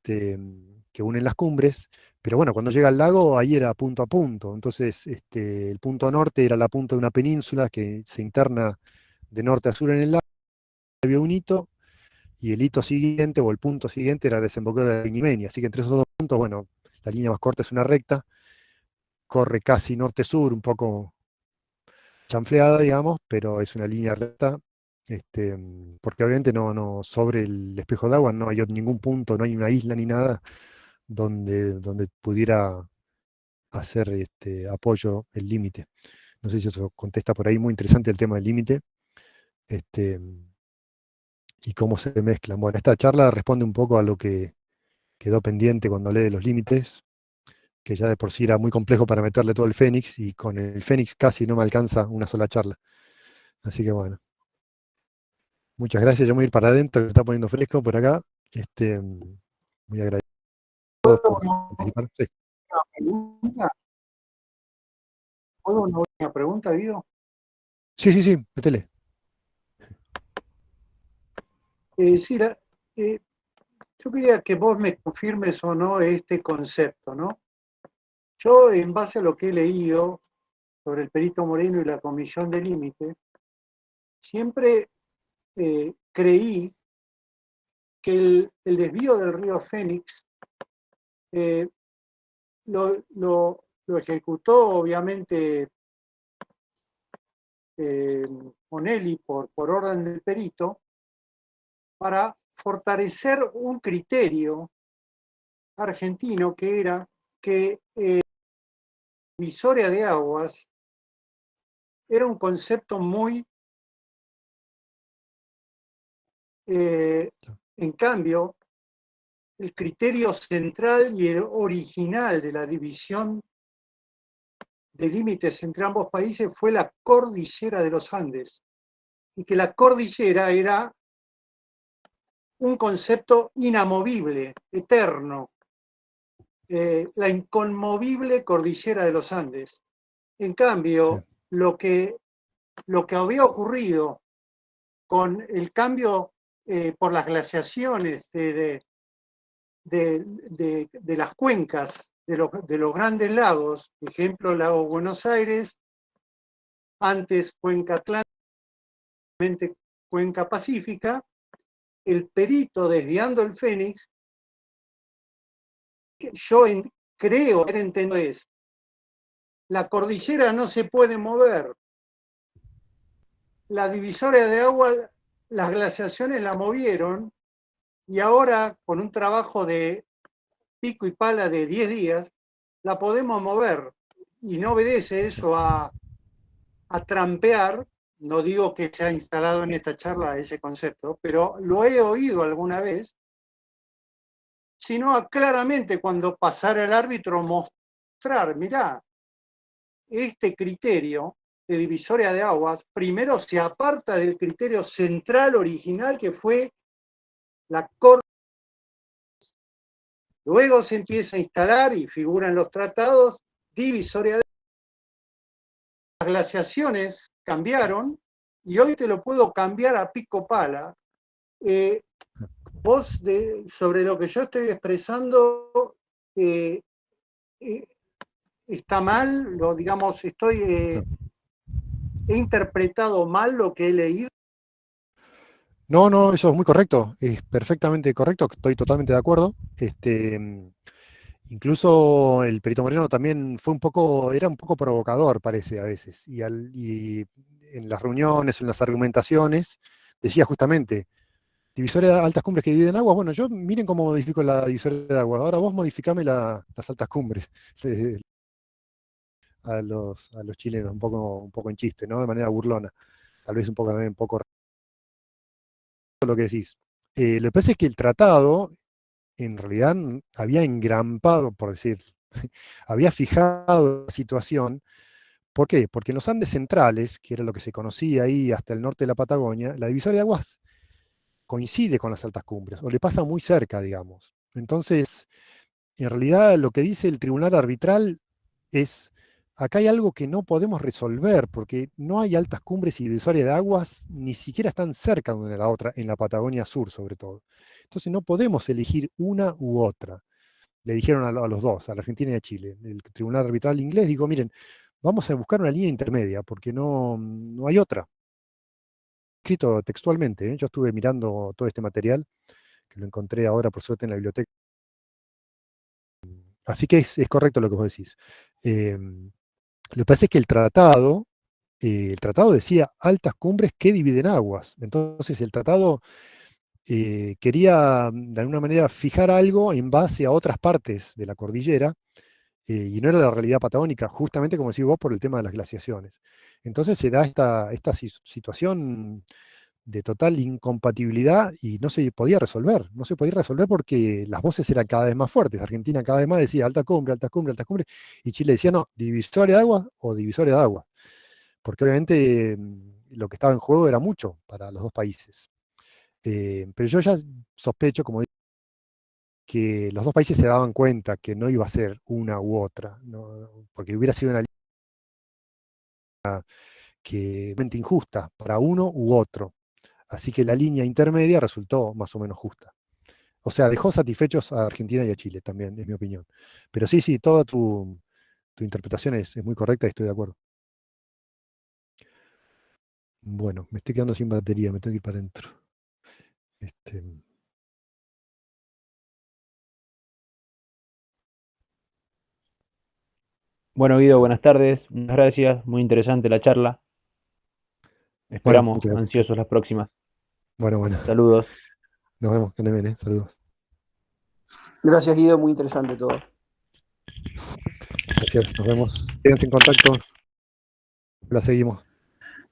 que unen las cumbres. Pero bueno, cuando llega al lago, ahí era punto a punto. Entonces, el punto norte era la punta de una península que se interna de norte a sur en el lago, había un hito, y el hito siguiente o el punto siguiente era la desembocadura de Igimeni. Así que entre esos dos puntos, bueno, la línea más corta es una recta, corre casi norte-sur, un poco chanfleada, digamos, pero es una línea recta, porque obviamente sobre el espejo de agua no hay ningún punto, no hay una isla ni nada donde pudiera hacer apoyo el límite. No sé si eso contesta por ahí, muy interesante el tema del límite, este, y cómo se mezclan. Bueno, esta charla responde un poco a lo que quedó pendiente cuando hablé de los límites, que ya de por sí era muy complejo para meterle todo el Fénix, y con el Fénix casi no me alcanza una sola charla. Así que bueno. Muchas gracias, yo me voy a ir para adentro, que se está poniendo fresco por acá. Muy agradecido a todos ¿Puedo por participar. Sí, una pregunta? ¿Puedo una última pregunta, Guido? sí, métele. Sí, yo quería que vos me confirmes o no este concepto, ¿no? Yo, en base a lo que he leído sobre el Perito Moreno y la Comisión de Límites, siempre creí que el desvío del río Fénix eh, lo ejecutó, obviamente, Onelli por orden del perito, para fortalecer un criterio argentino que era que divisoria de aguas era un concepto muy, en cambio, el criterio central y el original de la división de límites entre ambos países fue la cordillera de los Andes, y que la cordillera era un concepto inamovible, eterno, la inconmovible cordillera de los Andes. En cambio, Sí. lo que había ocurrido con el cambio por las glaciaciones de las cuencas de los grandes lagos, ejemplo, lago Buenos Aires, antes cuenca Atlántica, cuenca Pacífica, el perito desviando el Fénix, yo creo haber entendido es, la cordillera no se puede mover, la divisoria de agua, las glaciaciones la movieron, y ahora con un trabajo de pico y pala de 10 días, la podemos mover, y no obedece eso a trampear. No digo que se ha instalado en esta charla ese concepto, pero lo he oído alguna vez, sino a claramente cuando pasara el árbitro mostrar, mirá, este criterio de divisoria de aguas, primero se aparta del criterio central original que fue la Corte. Luego se empieza a instalar y figura en los tratados divisoria de aguas. Las glaciaciones cambiaron y hoy te lo puedo cambiar a pico pala. Vos, sobre lo que yo estoy expresando, está mal, digamos, he interpretado mal lo que he leído. No, eso es muy correcto, es perfectamente correcto, estoy totalmente de acuerdo. Incluso el Perito Moreno también era un poco provocador, parece, a veces. Y en las reuniones, en las argumentaciones, decía justamente, divisoria de altas cumbres que dividen aguas. Bueno, miren cómo modifico la divisoria de aguas. Ahora vos modificame las altas cumbres. A los chilenos, un poco en chiste, ¿no? De manera burlona. Tal vez un poco lo que decís. Lo que pasa es que el tratado, en realidad, había engrampado, por decir, había fijado la situación. ¿Por qué? Porque en los Andes centrales, que era lo que se conocía ahí hasta el norte de la Patagonia, la divisoria de aguas coincide con las altas cumbres, o le pasa muy cerca, digamos. Entonces, en realidad lo que dice el tribunal arbitral es, acá hay algo que no podemos resolver, porque no hay altas cumbres y divisoria de aguas, ni siquiera están cerca una de la otra, en la Patagonia Sur sobre todo. Entonces no podemos elegir una u otra. Le dijeron a los dos, a la Argentina y a Chile. El tribunal arbitral inglés dijo, miren, vamos a buscar una línea intermedia, porque no hay otra. Escrito textualmente, ¿eh? Yo estuve mirando todo este material, que lo encontré ahora por suerte en la biblioteca. Así que es correcto lo que vos decís. Lo que pasa es que el tratado decía altas cumbres que dividen aguas. Entonces el tratado quería de alguna manera fijar algo en base a otras partes de la cordillera, y no era la realidad patagónica, justamente como decís vos, por el tema de las glaciaciones. Entonces se da esta situación de total incompatibilidad y no se podía resolver. No se podía resolver porque las voces eran cada vez más fuertes. Argentina cada vez más decía alta cumbre, alta cumbre, alta cumbre, y Chile decía no, divisoria de aguas o divisoria de aguas. Porque obviamente lo que estaba en juego era mucho para los dos países. Pero yo ya sospecho, como digo, que los dos países se daban cuenta que no iba a ser una u otra, ¿no? Porque hubiera sido una línea que realmente injusta para uno u otro. Así que la línea intermedia resultó más o menos justa. O sea, dejó satisfechos a Argentina y a Chile también, es mi opinión. Pero sí, toda tu interpretación es muy correcta y estoy de acuerdo. Bueno, me estoy quedando sin batería, me tengo que ir para adentro. Bueno, Guido, buenas tardes. Muchas gracias. Muy interesante la charla. Bueno, Esperamos muchas gracias. ansiosos las próximas. Bueno. Saludos. Nos vemos, que anden bien, saludos. Gracias, Guido, muy interesante todo. Gracias, nos vemos. Quédense en contacto. La seguimos.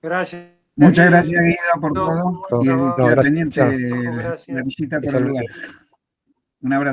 Gracias. Muchas gracias, Guido, por todo. Muy buen Y trabajo. quedo gracias. pendiente Gracias. la visita por el Igualmente. lugar. Un abrazo.